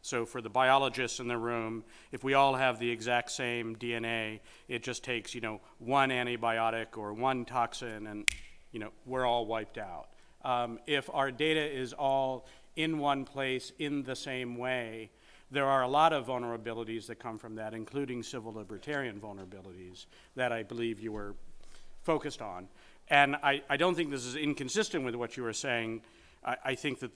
So for the biologists in the room, if we all have the exact same DNA, it just takes one antibiotic or one toxin, and we're all wiped out. If our data is all in one place in the same way, there are a lot of vulnerabilities that come from that, including civil libertarian vulnerabilities that I believe you were focused on. And I don't think this is inconsistent with what you were saying. I think that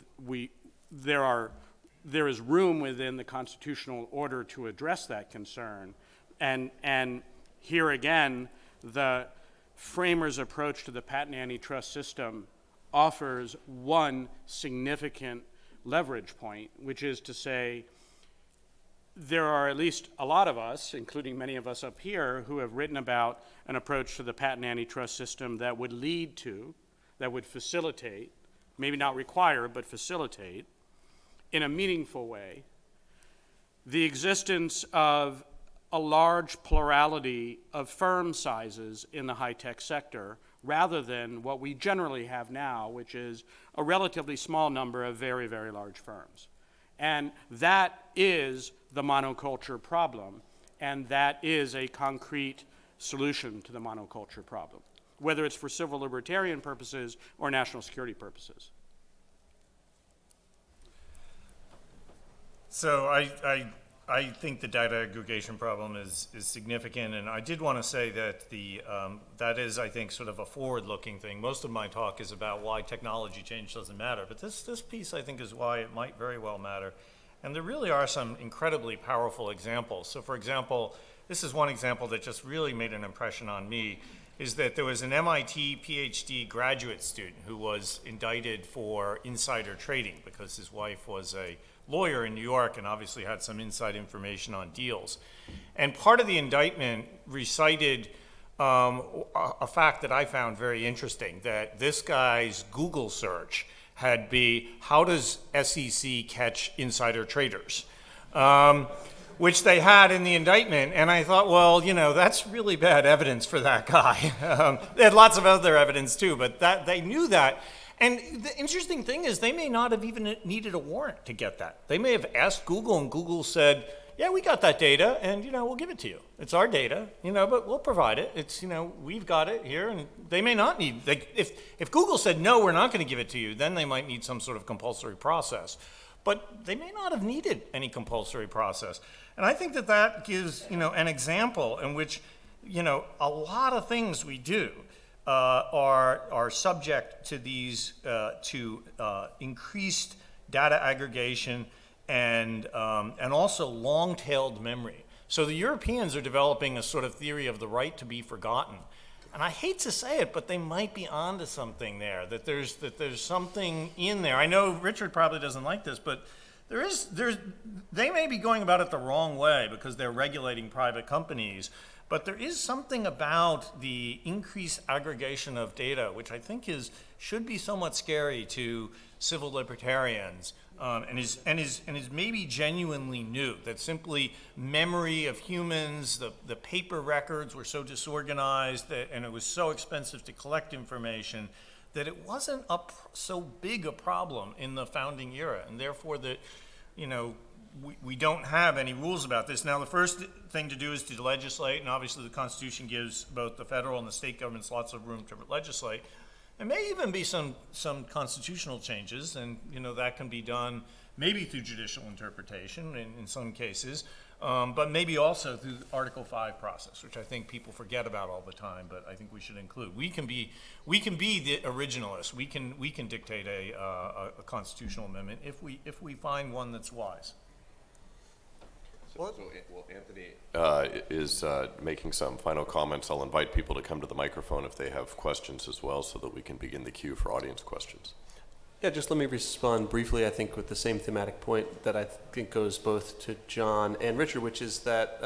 there is room within the constitutional order to address that concern. And here again, the framers' approach to the patent antitrust system offers one significant leverage point, which is to say, there are at least a lot of us, including many of us up here, who have written about an approach to the patent antitrust system that would lead to, that would facilitate, maybe not require, but facilitate, in a meaningful way, the existence of a large plurality of firm sizes in the high-tech sector, rather than what we generally have now, which is a relatively small number of very, very large firms. And that is the monoculture problem, and that is a concrete solution to the monoculture problem, whether it's for civil libertarian purposes or national security purposes. So I think the data aggregation problem is significant, and I did want to say that that is, I think, sort of a forward-looking thing. Most of my talk is about why technology change doesn't matter, but this piece, I think, is why it might very well matter. And there really are some incredibly powerful examples. So, for example, this is one example that just really made an impression on me, is that there was an MIT PhD graduate student who was indicted for insider trading because his wife was a lawyer in New York and obviously had some inside information on deals. And part of the indictment recited a fact that I found very interesting, that this guy's Google search had be, how does SEC catch insider traders? Which they had in the indictment, and I thought, well, you know, that's really bad evidence for that guy. They had lots of other evidence too, but they knew that. And the interesting thing is they may not have even needed a warrant to get that. They may have asked Google, and Google said, yeah, we got that data, and, you know, we'll give it to you. It's our data, you know, but we'll provide it. It's, you know, we've got it here, and they may not need, if Google said, no, we're not going to give it to you, then they might need some sort of compulsory process. But they may not have needed any compulsory process. And I think that that gives, you know, an example in which, you know, a lot of things we do are subject to these, increased data aggregation and also long-tailed memory. So the Europeans are developing a sort of theory of the right to be forgotten. And I hate to say it, but they might be onto something there, that there's something in there. I know Richard probably doesn't like this, but they may be going about it the wrong way because they're regulating private companies, but there is something about the increased aggregation of data, which I think should be somewhat scary to civil libertarians, and is maybe genuinely new. That simply memory of humans, the paper records were so disorganized and it was so expensive to collect information that it wasn't so big a problem in the founding era, and therefore that, you know, we don't have any rules about this. Now, the first thing to do is to legislate, and obviously the Constitution gives both the federal and the state governments lots of room to legislate. There may even be some constitutional changes, and, you know, that can be done maybe through judicial interpretation in some cases, but maybe also through the Article 5 process, which I think people forget about all the time, but I think we should include. We can be the originalists. We can dictate a constitutional amendment if we find one that's wise. So Anthony is making some final comments. I'll invite people to come to the microphone if they have questions as well, so that we can begin the queue for audience questions. Yeah, just let me respond briefly, I think, with the same thematic point that I think goes both to John and Richard, which is that,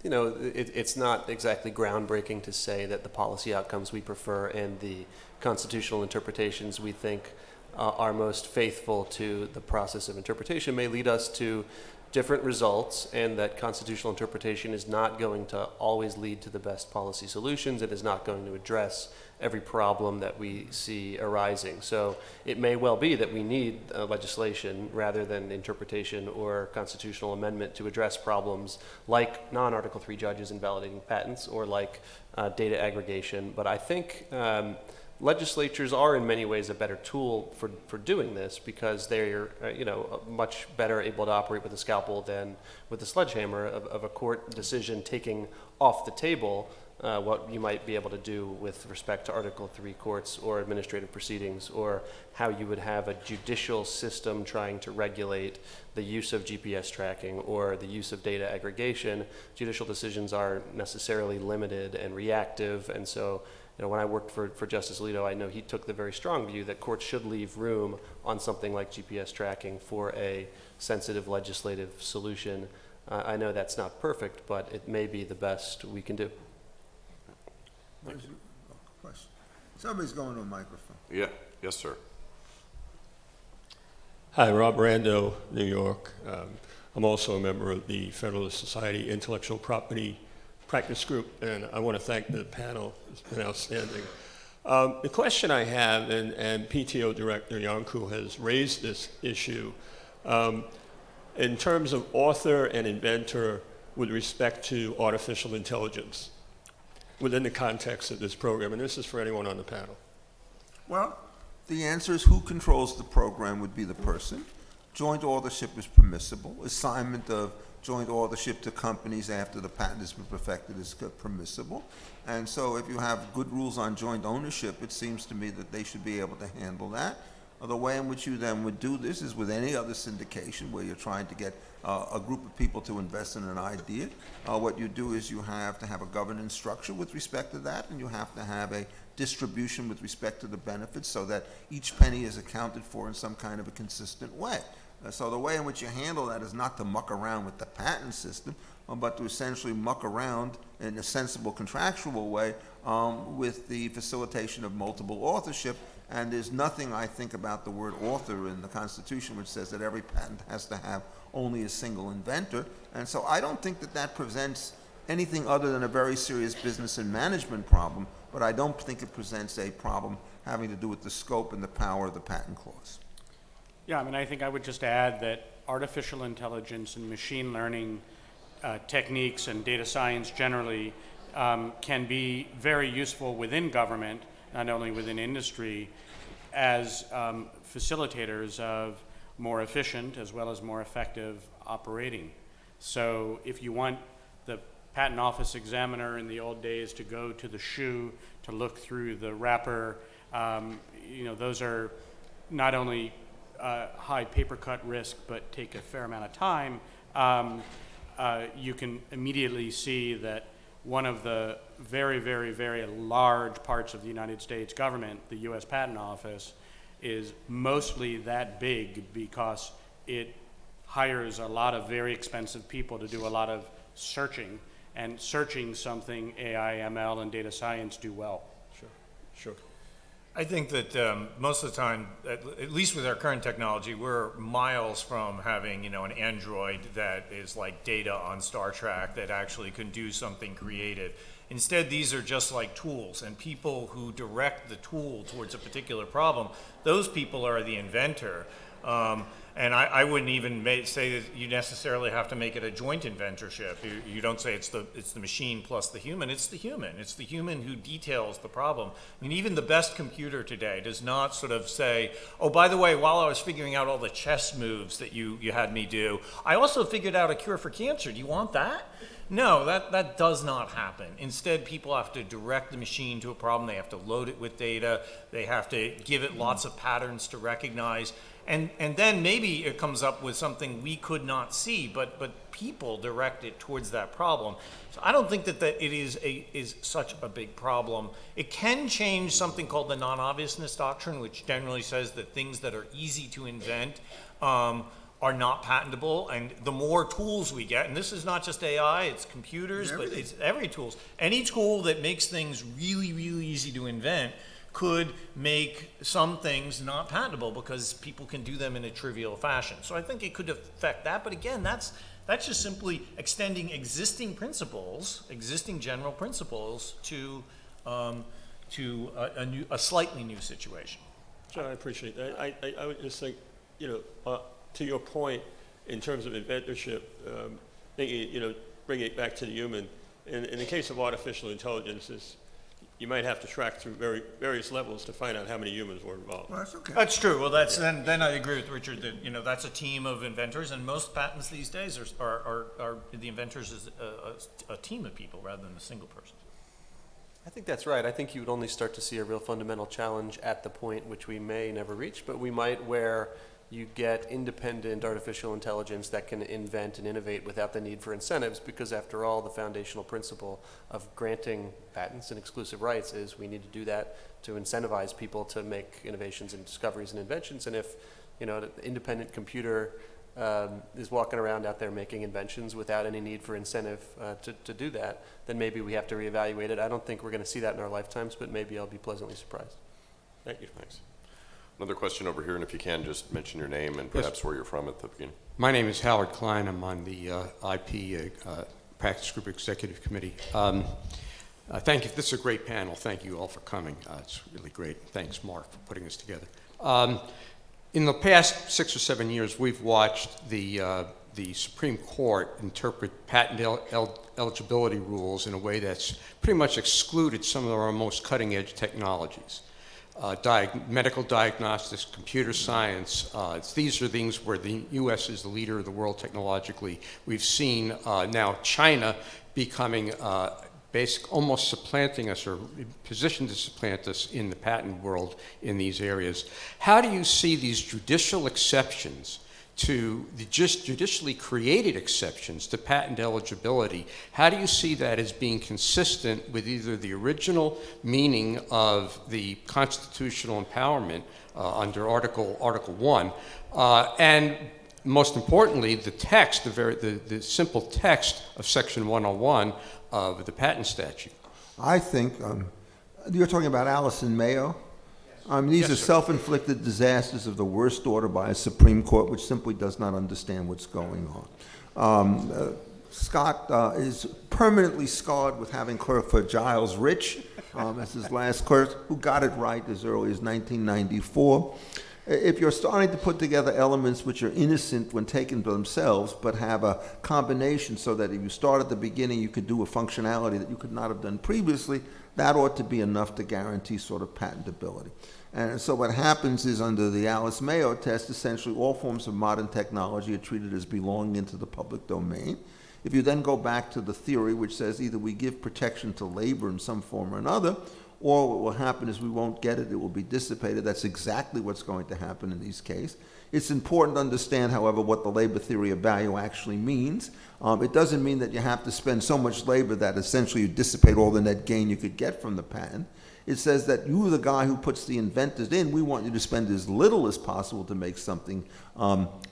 you know, it's not exactly groundbreaking to say that the policy outcomes we prefer and the constitutional interpretations we think are most faithful to the process of interpretation may lead us to different results, and that constitutional interpretation is not going to always lead to the best policy solutions. It is not going to address every problem that we see arising. So it may well be that we need legislation rather than interpretation or constitutional amendment to address problems like non-Article 3 judges invalidating patents or like data aggregation. But I think legislatures are in many ways a better tool for doing this because they're much better able to operate with a scalpel than with a sledgehammer of a court decision taking off the table what you might be able to do with respect to Article III courts or administrative proceedings, or how you would have a judicial system trying to regulate the use of GPS tracking or the use of data aggregation. Judicial decisions are necessarily limited and reactive, and so when I worked for Justice Alito, I know he took the very strong view that courts should leave room on something like GPS tracking for a sensitive legislative solution. I know that's not perfect, but it may be the best we can do. Question. Somebody's going to a microphone. Yeah, yes, sir. Hi, Rob Rando, New York. I'm also a member of the Federalist Society Intellectual Property Practice Group, and I want to thank the panel. It's been outstanding. The question I have, and PTO Director Yanku has raised this issue, in terms of author and inventor with respect to artificial intelligence within the context of this program, and this is for anyone on the panel. Well, the answer is who controls the program would be the person. Joint authorship is permissible. Assignment of joint authorship to companies after the patent has been perfected is permissible. And so if you have good rules on joint ownership, it seems to me that they should be able to handle that. The way in which you then would do this is with any other syndication where you're trying to get a group of people to invest in an idea. What you do is you have to have a governance structure with respect to that, and you have to have a distribution with respect to the benefits so that each penny is accounted for in some kind of a consistent way. So the way in which you handle that is not to muck around with the patent system, but to essentially muck around in a sensible contractual way with the facilitation of multiple authorship. And there's nothing, I think, about the word author in the Constitution which says that every patent has to have only a single inventor. And so I don't think that that presents anything other than a very serious business and management problem, but I don't think it presents a problem having to do with the scope and the power of the patent clause. Yeah, I mean, I think I would just add that artificial intelligence and machine learning techniques and data science generally can be very useful within government, not only within industry, as facilitators of more efficient as well as more effective operating. So if you want the patent office examiner in the old days to go to the shoe to look through the wrapper, those are not only high paper cut risk but take a fair amount of time. You can immediately see that one of the very, very, very large parts of the United States government, the U.S. Patent Office, is mostly that big because it hires a lot of very expensive people to do a lot of searching, and searching something AI, ML, and data science do well. Sure. I think that most of the time, at least with our current technology, we're miles from having, an Android that is like Data on Star Trek that actually can do something creative. Instead, these are just like tools, and people who direct the tool towards a particular problem, those people are the inventor. And I wouldn't even say that you necessarily have to make it a joint inventorship. You don't say it's the machine plus the human. It's the human. It's the human who details the problem. I mean, even the best computer today does not sort of say, oh, by the way, while I was figuring out all the chess moves that you had me do, I also figured out a cure for cancer. Do you want that? No, that does not happen. Instead, people have to direct the machine to a problem. They have to load it with data. They have to give it lots of patterns to recognize. And then maybe it comes up with something we could not see, but people direct it towards that problem. So I don't think that it is such a big problem. It can change something called the non-obviousness doctrine, which generally says that things that are easy to invent are not patentable, and the more tools we get, and this is not just AI, it's computers, but it's every tools. Any tool that makes things really, really easy to invent could make some things not patentable because people can do them in a trivial fashion. So I think it could affect that, but again, that's just simply extending existing principles, existing general principles to a slightly new situation. John, I appreciate that. I would just think, to your point, in terms of inventorship, bringing it back to the human, in the case of artificial intelligence, you might have to track through various levels to find out how many humans were involved. Well, that's okay. That's true. Well, then I agree with Richard that, that's a team of inventors, and most patents these days are the inventors is a team of people rather than a single person. I think that's right. I think you would only start to see a real fundamental challenge at the point which we may never reach, but we might, where you get independent artificial intelligence that can invent and innovate without the need for incentives, because after all, the foundational principle of granting patents and exclusive rights is we need to do that to incentivize people to make innovations and discoveries and inventions. And if, an independent computer is walking around out there making inventions without any need for incentive to do that, then maybe we have to reevaluate it. I don't think we're going to see that in our lifetimes, but maybe I'll be pleasantly surprised. Thank you. Thanks. Another question over here, and if you can, just mention your name and perhaps where you're from at the beginning. My name is Howard Klein. I'm on the IP Practice Group Executive Committee. Thank you. This is a great panel. Thank you all for coming. It's really great. Thanks, Mark, for putting this together. In the past 6 or 7 years, we've watched the Supreme Court interpret patent eligibility rules in a way that's pretty much excluded some of our most cutting-edge technologies. Medical diagnostics, computer science, these are things where the U.S. is the leader of the world technologically. We've seen now China becoming almost supplanting us, or positioned to supplant us in the patent world in these areas. How do you see these judicial exceptions to the judicially created exceptions to patent eligibility? How do you see that as being consistent with either the original meaning of the constitutional empowerment under Article 1, and most importantly, the text, the simple text of Section 101 of the patent statute? I think you're talking about Allison Mayo. These are self-inflicted disasters of the worst order by a Supreme Court, which simply does not understand what's going on. Scott is permanently scarred with having clerked for Giles Rich as his last clerk, who got it right as early as 1994. If you're starting to put together elements which are innocent when taken to themselves, but have a combination so that if you start at the beginning, you could do a functionality that you could not have done previously, that ought to be enough to guarantee sort of patentability. And so what happens is, under the Alice Mayo test, essentially all forms of modern technology are treated as belonging into the public domain. If you then go back to the theory which says either we give protection to labor in some form or another, or what will happen is we won't get it, it will be dissipated. That's exactly what's going to happen in these cases. It's important to understand, however, what the labor theory of value actually means. It doesn't mean that you have to spend so much labor that essentially you dissipate all the net gain you could get from the patent. It says that you, the guy who puts the inventors in, we want you to spend as little as possible to make something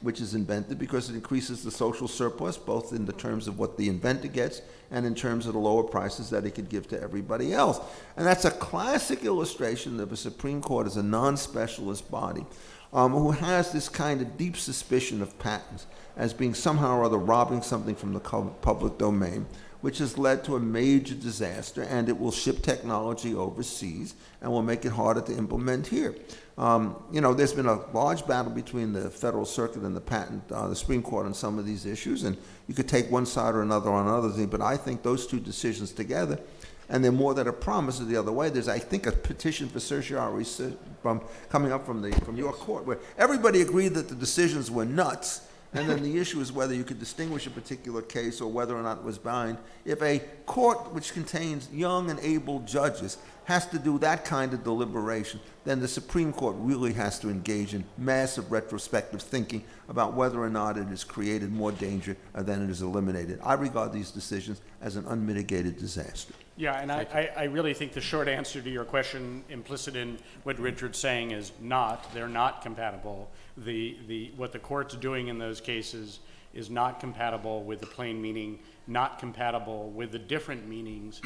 which is invented, because it increases the social surplus, both in the terms of what the inventor gets and in terms of the lower prices that he could give to everybody else. And that's a classic illustration of a Supreme Court as a non-specialist body who has this kind of deep suspicion of patents as being somehow or other robbing something from the public domain, which has led to a major disaster, and it will ship technology overseas and will make it harder to implement here. There's been a large battle between the Federal Circuit and the Supreme Court on some of these issues, and you could take one side or another on another thing, but I think those two decisions together, and they're more than a promise of the other way. There's, I think, a petition for certiorari coming up from your court, where everybody agreed that the decisions were nuts. And then the issue is whether you could distinguish a particular case or whether or not it was bound. If a court which contains young and able judges has to do that kind of deliberation, then the Supreme Court really has to engage in massive retrospective thinking about whether or not it has created more danger than it has eliminated. I regard these decisions as an unmitigated disaster. Yeah, and I really think the short answer to your question, implicit in what Richard's saying, is not. They're not compatible. What the court's doing in those cases is not compatible with the plain meaning, not compatible with the different meanings.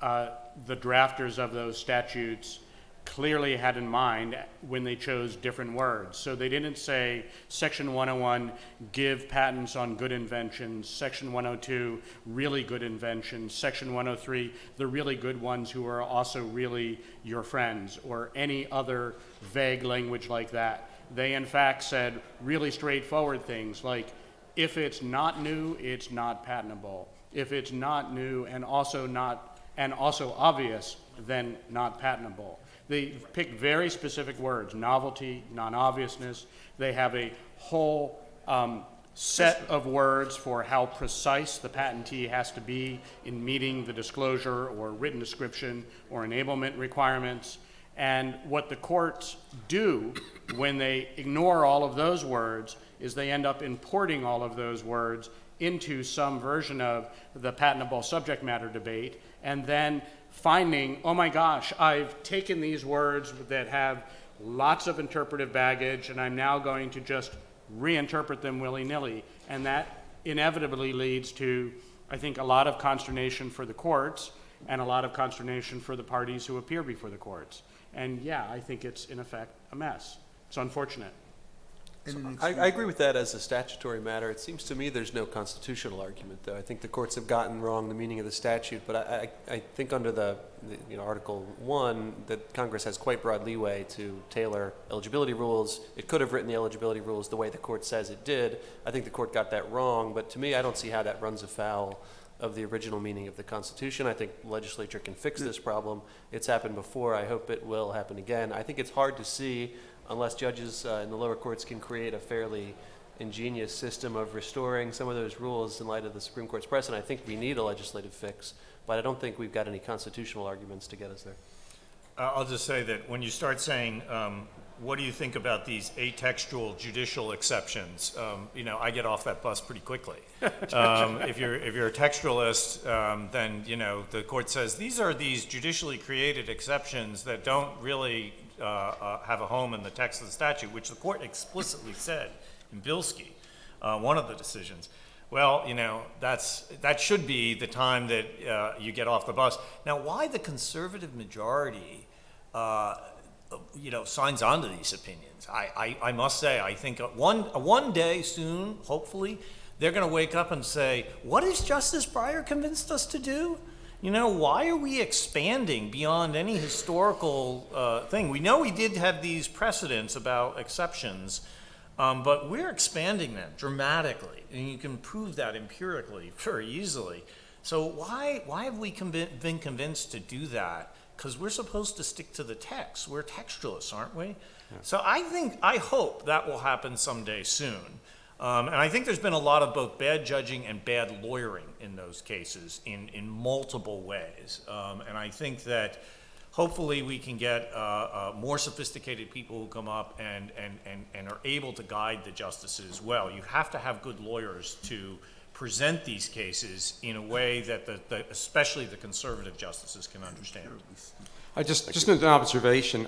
The drafters of those statutes clearly had in mind when they chose different words. So they didn't say Section 101, give patents on good inventions, Section 102, really good inventions, Section 103, the really good ones who are also really your friends, or any other vague language like that. They in fact said really straightforward things like, if it's not new, it's not patentable. If it's not new and also not and also obvious, then not patentable. They pick very specific words: novelty, non-obviousness. They have a whole set of words for how precise the patentee has to be in meeting the disclosure or written description or enablement requirements. And what the courts do when they ignore all of those words is they end up importing all of those words into some version of the patentable subject matter debate, and then finding, oh my gosh, I've taken these words that have lots of interpretive baggage and I'm now going to just reinterpret them willy-nilly. And that inevitably leads to, I think, a lot of consternation for the courts and a lot of consternation for the parties who appear before the courts. And yeah, I think it's in effect a mess. It's unfortunate. I agree with that as a statutory matter. It seems to me there's no constitutional argument, though. I think the courts have gotten wrong the meaning of the statute, but I think under the Article 1 that Congress has quite broad leeway to tailor eligibility rules. It could have written the eligibility rules the way the court says it did. I think the court got that wrong, but to me I don't see how that runs afoul of the original meaning of the Constitution. I think the legislature can fix this problem. It's happened before. I hope it will happen again. I think it's hard to see unless judges in the lower courts can create a fairly ingenious system of restoring some of those rules in light of the Supreme Court's precedent. I think we need a legislative fix, but I don't think we've got any constitutional arguments to get us there. I'll just say that when you start saying, what do you think about these atextual judicial exceptions? I get off that bus pretty quickly. If you're a textualist, then the court says these are these judicially created exceptions that don't really have a home in the text of the statute, which the court explicitly said in Bilski, one of the decisions. Well, that should be the time that you get off the bus. Now, why the conservative majority, signs on to these opinions? I must say, I think one day soon, hopefully, they're going to wake up and say, what has Justice Breyer convinced us to do? Why are we expanding beyond any historical thing? We know we did have these precedents about exceptions, but we're expanding them dramatically, and you can prove that empirically very easily. So why have we been convinced to do that? Because we're supposed to stick to the text. We're textualists, aren't we? Yeah. So I hope that will happen someday soon. And I think there's been a lot of both bad judging and bad lawyering in those cases in multiple ways. And I think that hopefully we can get more sophisticated people who come up and are able to guide the justices well. You have to have good lawyers to present these cases in a way that especially the conservative justices can understand. Just an observation.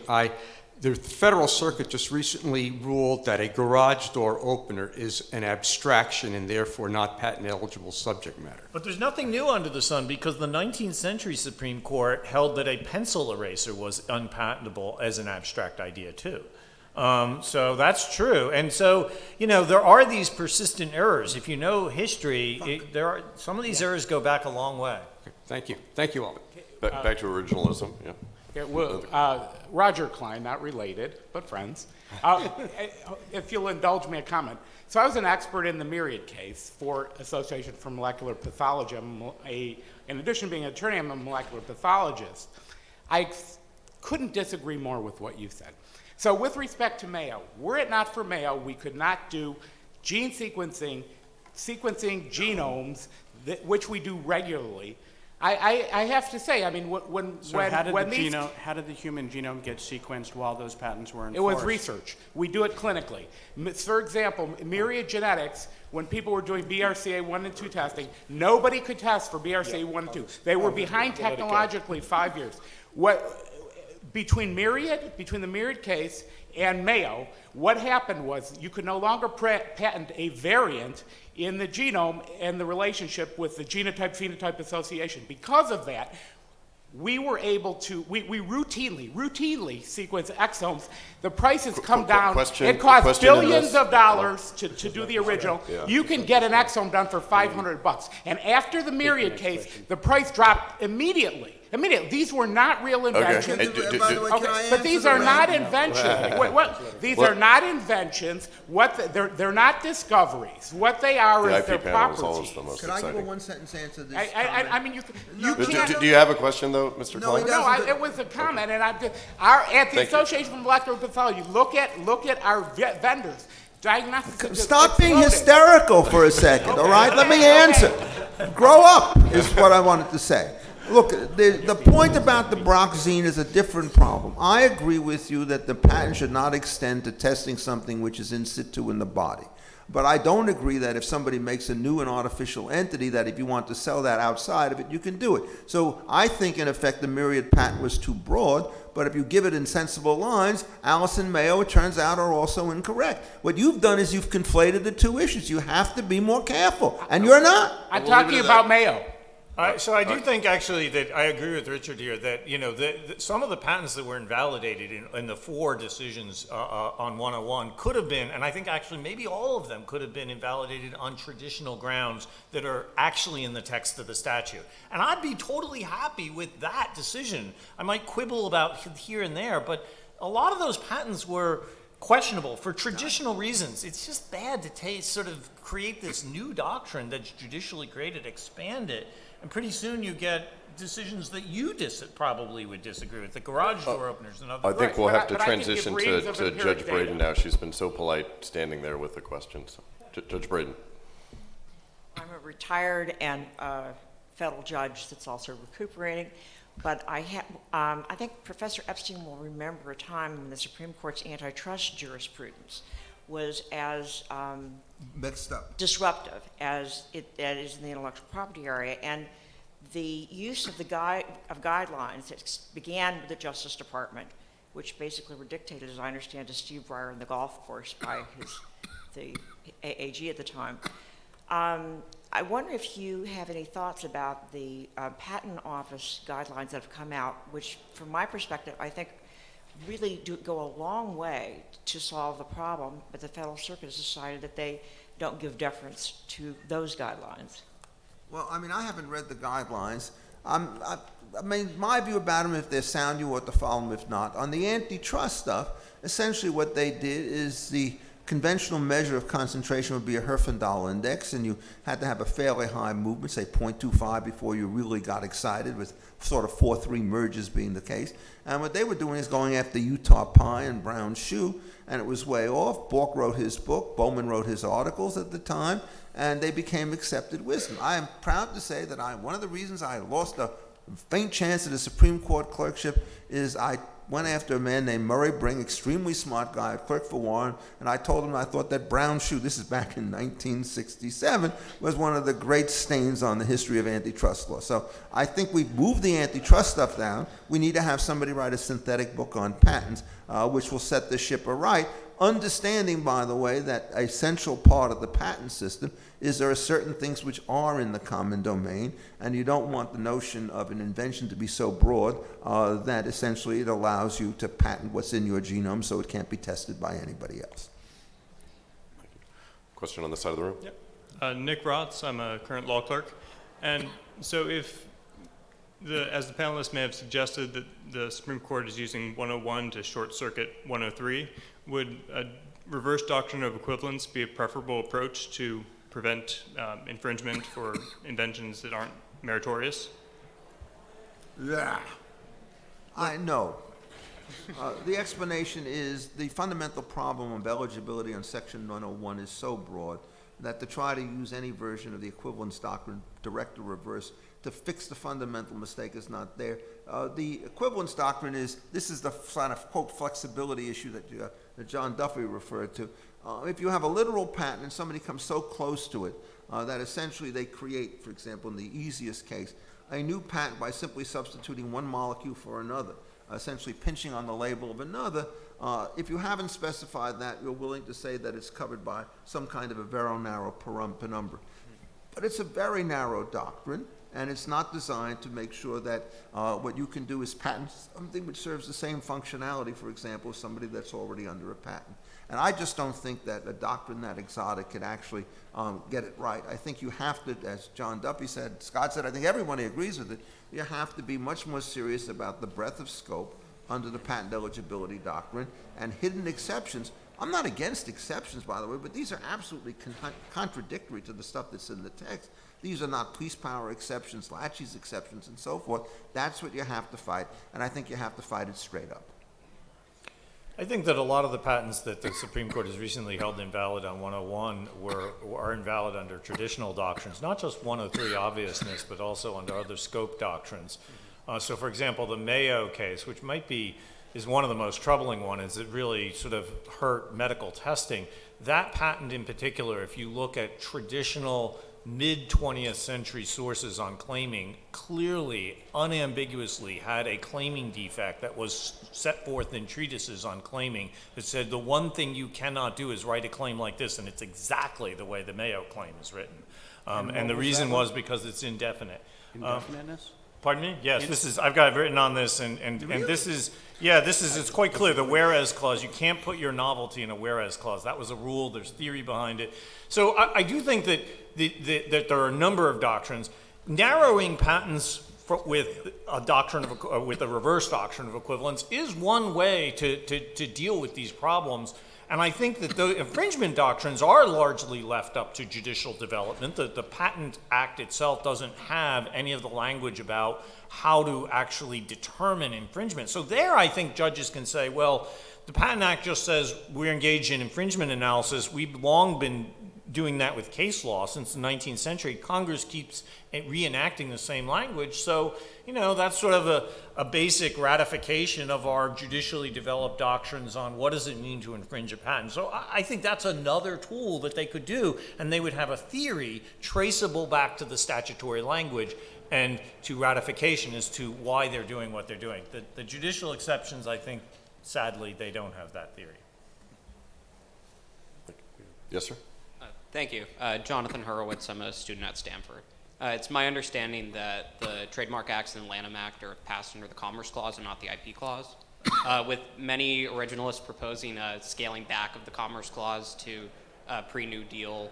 The Federal Circuit just recently ruled that a garage door opener is an abstraction and therefore not patent eligible subject matter. But there's nothing new under the sun, because the 19th century Supreme Court held that a pencil eraser was unpatentable as an abstract idea too. So that's true. And so, there are these persistent errors. If you know history, some of these errors go back a long way. Okay, thank you. Thank you all. Back to originalism, yeah. Yeah, well, Roger Klein, not related, but friends. If you'll indulge me a comment. So I was an expert in the Myriad case for Association for Molecular Pathology. In addition to being an attorney, I'm a molecular pathologist. I couldn't disagree more with what you said. So with respect to Mayo, were it not for Mayo, we could not do gene sequencing genomes, which we do regularly. I have to say, I mean, how did the human genome get sequenced while those patents were enforced? It was research. We do it clinically. For example, Myriad Genetics, when people were doing BRCA 1 and 2 testing, nobody could test for BRCA 1 and 2. They were behind technologically 5 years. Between the Myriad case and Mayo, what happened was you could no longer patent a variant in the genome and the relationship with the genotype-phenotype association. Because of that, we were able to, we routinely sequence exomes. The price has come down. It costs billions of dollars to do the original. Yeah. You can get an exome done for $500. And after the Myriad case, the price dropped immediately. Immediately. These were not real inventions. Hey, By the way, can I But these answer are the not round? inventions. These are not inventions. They're not discoveries. What they are The is their IP panel is always properties. the most Could I give a exciting. one-sentence answer to this I mean, you can't. Do you have a question, though, Mr. No, he Klein? doesn't. It was a comment, and at the Thank you. Association for Molecular Pathology, look at our vendors. Diagnostics have just Stop being exploded. hysterical for a second, all right? Let me answer. Grow up is what I wanted to say. Look, the point about the Broxine is a different problem. I agree with you that the patent should not extend to testing something which is in situ in the body. But I don't agree that if somebody makes a new and artificial entity, that if you want to sell that outside of it, you can do it. So I think, in effect, the myriad patent was too broad, but if you give it in sensible lines, Alice and Mayo, it turns out, are also incorrect. What you've done is you've conflated the two issues. You have to be more careful, and you're not. I'm talking about Mayo. So I do think actually that I agree with Richard here that, you know, some of the patents that were invalidated in the 4 decisions on 101 could have been, and I think actually maybe all of them could have been invalidated on traditional grounds that are actually in the text of the statute. And I'd be totally happy with that decision. I might quibble about here and there, but a lot of those patents were questionable for traditional reasons. It's just bad to sort of create this new doctrine that's judicially created, expand it, and pretty soon you get decisions that you probably would disagree with, the garage door openers and other I think we'll have to But I can give transition reams of to empiric Judge data. Braden now. She's been so polite standing there with the questions. Judge Braden. I'm a retired and federal judge that's also recuperating, but I think Professor Epstein will remember a time when the Supreme Court's antitrust jurisprudence was as Mixed up. disruptive as it is in the intellectual property area, and the use of the guidelines that began with the Justice Department, which basically were dictated, as I understand, to Steve Breyer in the golf course by the AAG at the time. I wonder if you have any thoughts about the Patent Office guidelines that have come out, which, from my perspective, I think really do go a long way to solve the problem, but the Federal Circuit has decided that they don't give deference to those guidelines. Well, I mean, I haven't read the guidelines. I mean, my view about them, if they're sound, you ought to follow them. If not, on the antitrust stuff, essentially what they did is the conventional measure of concentration would be a Herfindahl index, and you had to have a fairly high movement, say 0.25, before you really got excited, with sort of 4-3 merges being the case. And what they were doing is going after Utah Pie and Brown Shoe, and it was way off. Bork wrote his book, Bowman wrote his articles at the time, and they became accepted wisdom. I am proud to say that one of the reasons I lost a faint chance at a Supreme Court clerkship is I went after a man named Murray Bring, extremely smart guy, clerk for Warren, and I told him I thought that Brown Shoe, this is back in 1967, was one of the great stains on the history of antitrust law. So I think we've moved the antitrust stuff down. We need to have somebody write a synthetic book on patents, which will set the ship aright. Understanding, by the way, that a central part of the patent system is there are certain things which are in the common domain, and you don't want the notion of an invention to be so broad that essentially it allows you to patent what's in your genome so it can't be tested by anybody else. Question on this side of the room? Yep. Nick Rotz, I'm a current law clerk. And so if, as the panelists may have suggested, that the Supreme Court is using 101 to short circuit 103, would a reverse doctrine of equivalence be a preferable approach to prevent infringement for inventions that aren't meritorious? Yeah. I know. The explanation is the fundamental problem of eligibility on Section 101 is so broad that to try to use any version of the equivalence doctrine, direct or reverse, to fix the fundamental mistake is not there. The equivalence doctrine this is the kind of, quote, flexibility issue that John Duffy referred to. If you have a literal patent and somebody comes so close to it that essentially they create, for example, in the easiest case, a new patent by simply substituting one molecule for another, essentially pinching on the label of another, if you haven't specified that, you're willing to say that it's covered by some kind of a very narrow penumbra. But it's a very narrow doctrine, and it's not designed to make sure that what you can do is patent something which serves the same functionality, for example, as somebody that's already under a patent. And I just don't think that a doctrine that exotic could actually get it right. I think you have to, as John Duffy said, Scott said, I think everybody agrees with it, you have to be much more serious about the breadth of scope under the patent eligibility doctrine and hidden exceptions. I'm not against exceptions, by the way, but these are absolutely contradictory to the stuff that's in the text. These are not police power exceptions, laches exceptions, and so forth. That's what you have to fight, and I think you have to fight it straight up. I think that a lot of the patents that the Supreme Court has recently held invalid on 101 are invalid under traditional doctrines, not just 103 obviousness, but also under other scope doctrines. So, for example, the Mayo case, which is one of the most troubling ones, it really sort of hurt medical testing. That patent in particular, if you look at traditional mid-20th century sources on claiming, clearly, unambiguously had a claiming defect that was set forth in treatises on claiming that said the one thing you cannot do is write a claim like this, and it's exactly the way the Mayo claim is written. And the reason was because it's indefinite. Indefiniteness? Pardon me? Yes, I've got it written on this, and this is, it's quite clear, the whereas clause, you can't put your novelty in a whereas clause. That was a rule, there's theory behind it. So I do think that that there are a number of doctrines. Narrowing patents with a reverse doctrine of equivalence is one way to deal with these problems. And I think that the infringement doctrines are largely left up to judicial development. The Patent Act itself doesn't have any of the language about how to actually determine infringement. So there I think judges can say, well, the Patent Act just says we're engaged in infringement analysis. We've long been doing that with case law since the 19th century. Congress keeps reenacting the same language. So, that's sort of a basic ratification of our judicially developed doctrines on what does it mean to infringe a patent. So I think that's another tool that they could do, and they would have a theory traceable back to the statutory language and to ratification as to why they're doing what they're doing. The judicial exceptions, I think, sadly, they don't have that theory. Yes, sir? Thank you. Jonathan Horowitz, I'm a student at Stanford. It's my understanding that the Trademark Acts and the Lanham Act are passed under the Commerce Clause and not the IP Clause, with many originalists proposing a scaling back of the Commerce Clause to pre-New Deal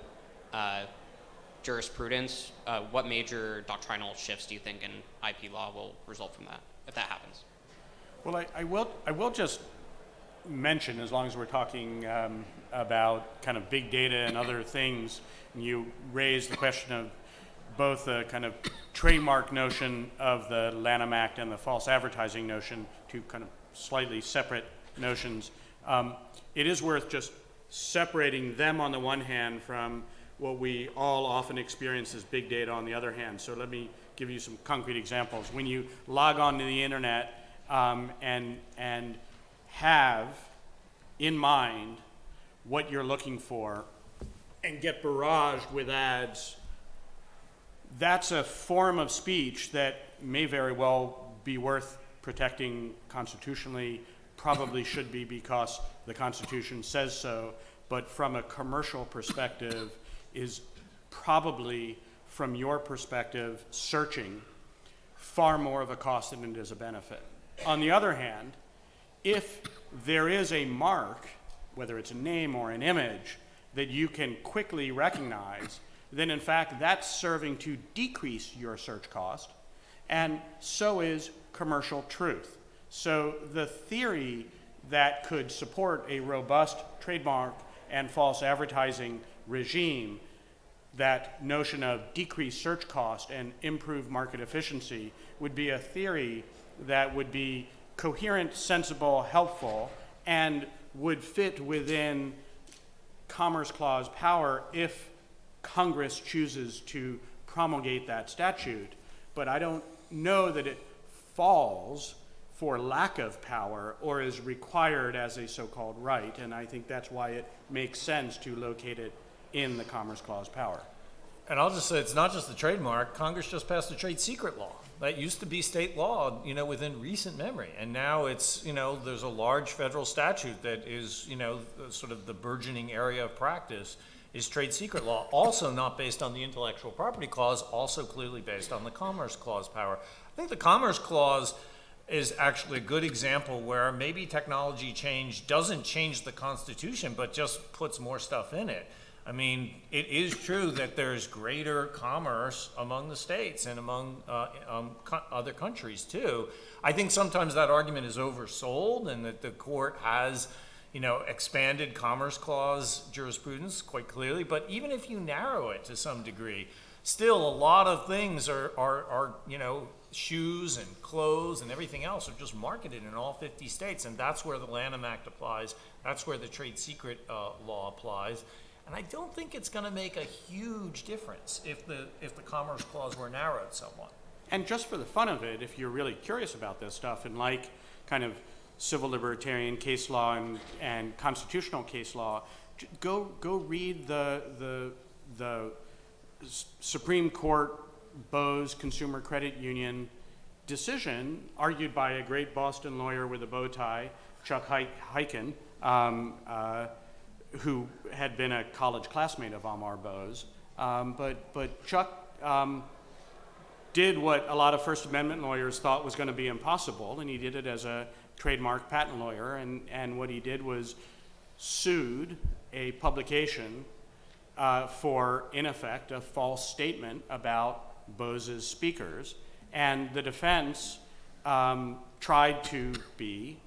jurisprudence. What major doctrinal shifts do you think in IP law will result from that, if that happens? Well, I will just mention, as long as we're talking about kind of big data and other things, and you raised the question of both the kind of trademark notion of the Lanham Act and the false advertising notion, two kind of slightly separate notions. It is worth just separating them on the one hand from what we all often experience as big data on the other hand. So let me give you some concrete examples. When you log on to the internet and have in mind what you're looking for and get barraged with ads, that's a form of speech that may very well be worth protecting constitutionally, probably should be because the Constitution says so, but from a commercial perspective is probably, from your perspective, searching far more of a cost than it is a benefit. On the other hand, if there is a mark, whether it's a name or an image, that you can quickly recognize, then in fact that's serving to decrease your search cost, and so is commercial truth. So the theory that could support a robust trademark and false advertising regime, that notion of decreased search cost and improved market efficiency, would be a theory that would be coherent, sensible, helpful, and would fit within Commerce Clause power if Congress chooses to promulgate that statute. But I don't know that it falls for lack of power or is required as a so-called right, and I think that's why it makes sense to locate it in the Commerce Clause power. And I'll just say, it's not just the trademark. Congress just passed a trade secret law. That used to be state law, within recent memory. And now it's, there's a large federal statute that is, sort of the burgeoning area of practice is trade secret law. Also not based on the Intellectual Property Clause, also clearly based on the Commerce Clause power. I think the Commerce Clause is actually a good example where maybe technology change doesn't change the Constitution, but just puts more stuff in it. I mean, it is true that there's greater commerce among the states and among other countries too. I think sometimes that argument is oversold, and that the court has, expanded Commerce Clause jurisprudence quite clearly. But even if you narrow it to some degree, still a lot of things are shoes and clothes and everything else are just marketed in all 50 states, and that's where the Lanham Act applies. That's where the trade secret law applies. And I don't think it's going to make a huge difference if the Commerce Clause were narrowed somewhat. And just for the fun of it, if you're really curious about this stuff and like kind of civil libertarian case law and constitutional case law, go read the Supreme Court Bose Consumer Credit Union decision, argued by a great Boston lawyer with a bow tie, Chuck Hyken, who had been a college classmate of Amar Bose. But Chuck did what a lot of First Amendment lawyers thought was going to be impossible, and he did it as a trademark patent lawyer. And what he did was sued a publication for, in effect, a false statement about Bose's speakers. And the defense tried to be,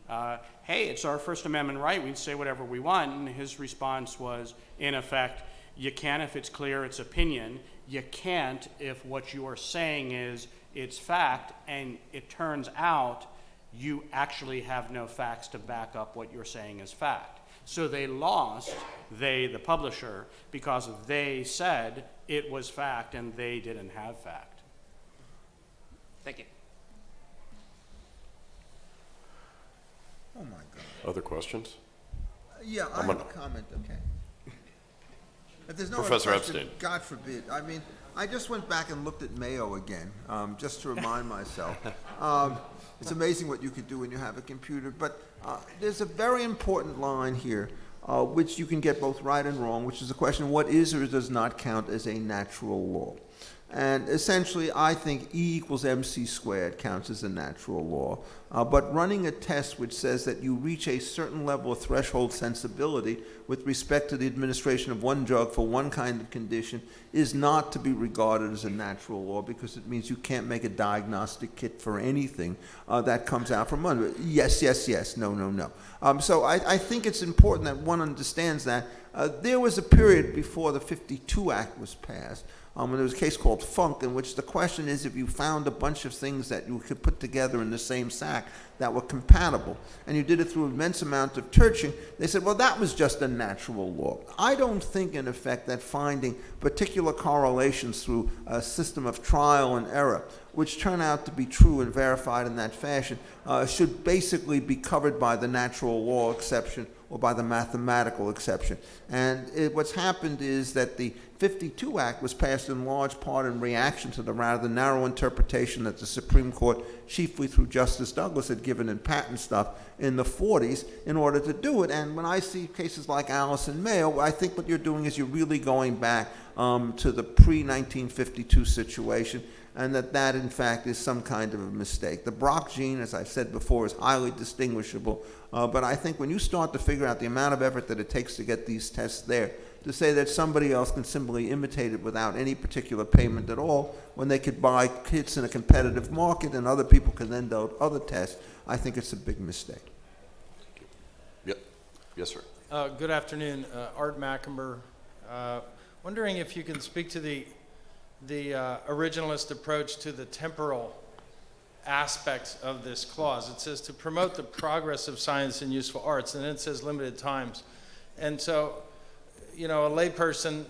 hey, it's our First Amendment right, we can say whatever we want. And his response was, in effect, you can if it's clear it's opinion. You can't if what you are saying is it's fact, and it turns out you actually have no facts to back up what you're saying is fact. So they lost, the publisher, because they said it was fact and they didn't have fact. Thank you. Oh, my God. Other questions? Yeah, I have a comment, okay. If there's no Professor other question, Epstein. God forbid. I mean, I just went back and looked at Mayo again, just to remind myself. It's amazing what you could do when you have a computer. But there's a very important line here, which you can get both right and wrong, which is the question, what is or does not count as a natural law? And essentially, I think E equals MC squared counts as a natural law. But running a test which says that you reach a certain level of threshold sensibility with respect to the administration of one drug for one kind of condition is not to be regarded as a natural law, because it means you can't make a diagnostic kit for anything that comes out from under it. Yes, yes, yes, no, no, no. So I think it's important that one understands that. There was a period before the 52 Act was passed, when there was a case called Funk, in which the question is if you found a bunch of things that you could put together in the same sack that were compatible, and you did it through an immense amount of searching, they said, well, that was just a natural law. I don't think, in effect, that finding particular correlations through a system of trial and error, which turn out to be true and verified in that fashion, should basically be covered by the natural law exception or by the mathematical exception. And what's happened is that the 52 Act was passed in large part in reaction to the rather narrow interpretation that the Supreme Court, chiefly through Justice Douglas, had given in patent stuff in the 40s in order to do it. And when I see cases like Alice and Mayo, I think what you're doing is you're really going back to the pre-1952 situation, and that in fact is some kind of a mistake. The Brock gene, as I've said before, is highly distinguishable, but I think when you start to figure out the amount of effort that it takes to get these tests there, to say that somebody else can simply imitate it without any particular payment at all, when they could buy kits in a competitive market and other people can then do other tests, I think it's a big mistake. Yep. Yes, sir. Good afternoon, Art Mackenber. Wondering if you can speak to the originalist approach to the temporal aspects of this clause. It says to promote the progress of science and useful arts, and then it says limited times. And so, you know, a layperson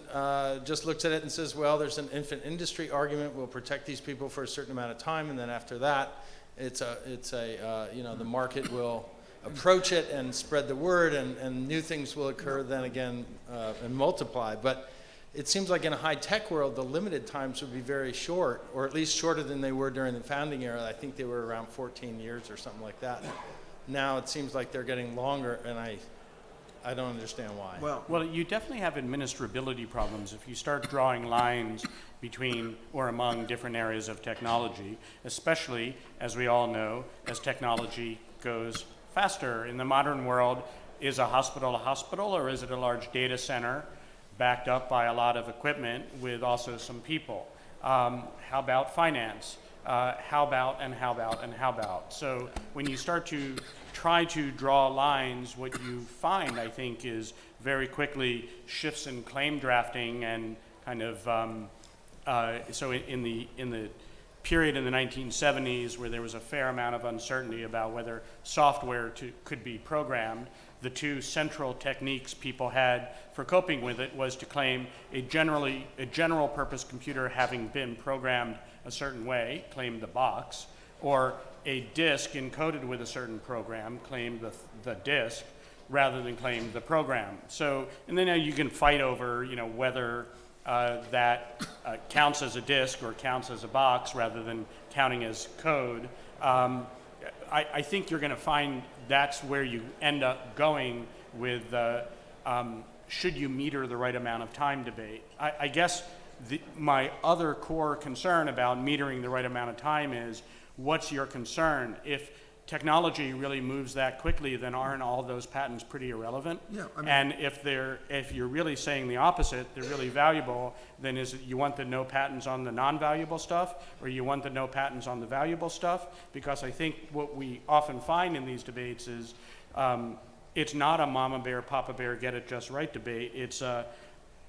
just looks at it and says, well, there's an infant industry argument, we'll protect these people for a certain amount of time, and then after that, you know, the market will approach it and spread the word, and new things will occur then again and multiply. But it seems like in a high-tech world, the limited times would be very short, or at least shorter than they were during the founding era. I think they were around 14 years or something like that. Now it seems like they're getting longer, and I I don't understand why. Well, you definitely have administrability problems if you start drawing lines between or among different areas of technology, especially, as we all know, as technology goes faster. In the modern world, is a hospital, or is it a large data center backed up by a lot of equipment with also some people? How about finance? How about? So when you start to try to draw lines, what you find, I think, is very quickly shifts in claim drafting and kind of, so in the period in the 1970s where there was a fair amount of uncertainty about whether software could be programmed, the two central techniques people had for coping with it was to claim a general purpose computer having been programmed a certain way, claimed the box, or a disk encoded with a certain program, claimed the disk, rather than claim the program. So, and then you can fight over, whether that counts as a disk or counts as a box rather than counting as code. I think you're going to find that's where you end up going with should you meter the right amount of time debate. I guess my other core concern about metering the right amount of time is, what's your concern? If technology really moves that quickly, then aren't all those patents pretty irrelevant? Yeah, I mean, and if you're really saying the opposite, they're really valuable, then is it you want the no patents on the non-valuable stuff, or you want the no patents on the valuable stuff? Because I think what we often find in these debates is it's not a mama bear, papa bear, get it just right debate. It's a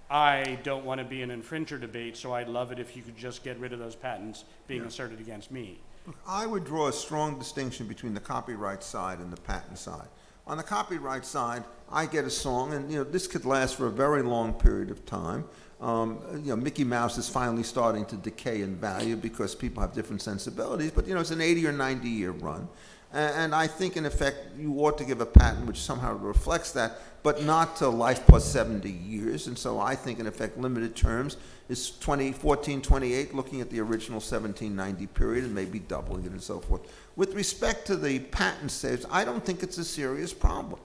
I don't want to be an infringer debate, so I'd love it if you could just get rid of those patents being asserted against me. I would draw a strong distinction between the copyright side and the patent side. On the copyright side, I get a song, and this could last for a very long period of time. Mickey Mouse is finally starting to decay in value because people have different sensibilities, but it's an 80 or 90 year run. And I think, in effect, you ought to give a patent which somehow reflects that, but not to life plus 70 years. And so I think, in effect, limited terms is 1428, looking at the original 1790 period and maybe doubling it and so forth. With respect to the patent saves, I don't think it's a serious problem.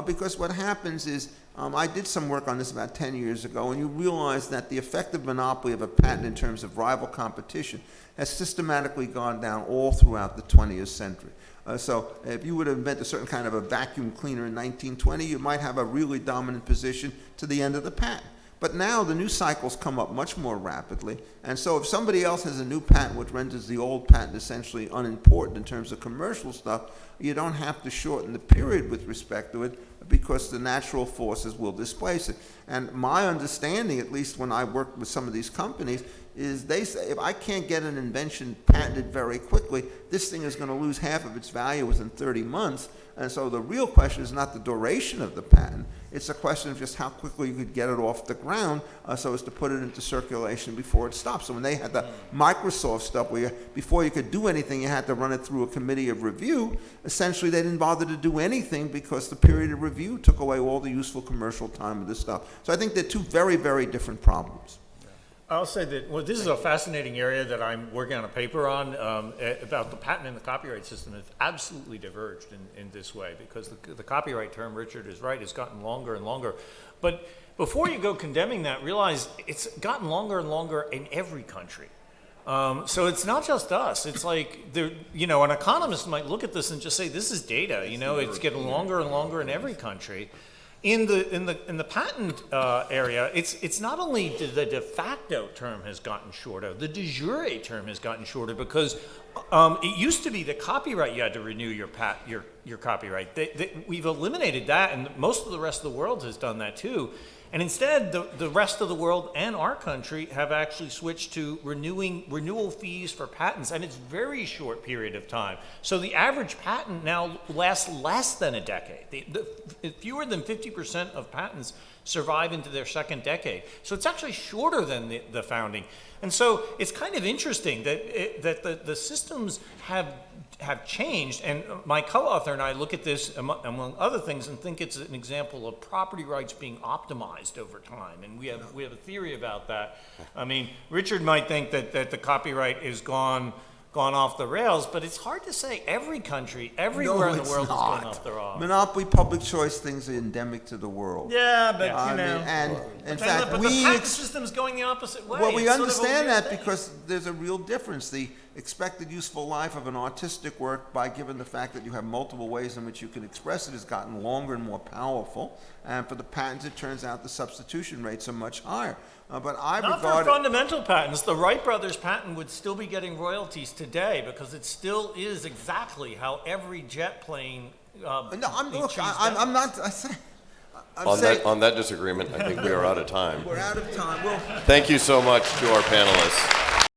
Because what happens is, I did some work on this about 10 years ago, and you realize that the effective monopoly of a patent in terms of rival competition has systematically gone down all throughout the 20th century. So if you would invent a certain kind of a vacuum cleaner in 1920, you might have a really dominant position to the end of the patent. But now the new cycles come up much more rapidly, and so if somebody else has a new patent which renders the old patent essentially unimportant in terms of commercial stuff, you don't have to shorten the period with respect to it because the natural forces will displace it. And my understanding, at least when I worked with some of these companies, is they say, if I can't get an invention patented very quickly, this thing is going to lose half of its value within 30 months. And so the real question is not the duration of the patent, it's a question of just how quickly you could get it off the ground so as to put it into circulation before it stops. So when they had the Microsoft stuff where before you could do anything, you had to run it through a committee of review, essentially they didn't bother to do anything because the period of review took away all the useful commercial time of this stuff. So I think they're two very, very different problems. I'll say that, well, this is a fascinating area that I'm working on a paper on about the patent and the copyright system. It's absolutely diverged in this way because the copyright term, Richard is right, has gotten longer and longer. But before you go condemning that, realize it's gotten longer and longer in every country. So it's not just us. It's like, an economist might look at this and just say, this is data. It's getting longer and longer in every country. In the patent area, it's not only the de facto term has gotten shorter, the de jure term has gotten shorter because it used to be that copyright you had to renew your copyright. We've eliminated that, and most of the rest of the world has done that too. And instead, the rest of the world and our country have actually switched to renewal fees for patents, and it's very short period of time. So the average patent now lasts less than a decade. Fewer than 50% of patents survive into their second decade. So it's actually shorter than the founding. And so it's kind of interesting that the systems have changed, and my co-author and I look at this among other things and think it's an example of property rights being optimized over time, and we have a theory about that. I mean, Richard might think that the copyright is gone gone off the rails, but it's hard to say every country, everywhere in the it's world has gone not. off the rails. Monopoly public choice things are endemic to the world. Yeah, but I you mean, know. and in But fact, the we patent system's going the opposite way. well, we It's sort of a understand weird that thing. because there's a real difference. The expected useful life of an artistic work, by given the fact that you have multiple ways in which you can express it, has gotten longer and more powerful. And for the patents, it turns out the substitution rates are much higher. But I Not for regard fundamental patents. The Wright brothers patent would still be getting royalties today because it still is exactly how every jet plane. no, I'm they look. choose I'm that. not. I'm saying On that disagreement, I think we are out of time. we're out of time. Well. Thank you so much to our panelists.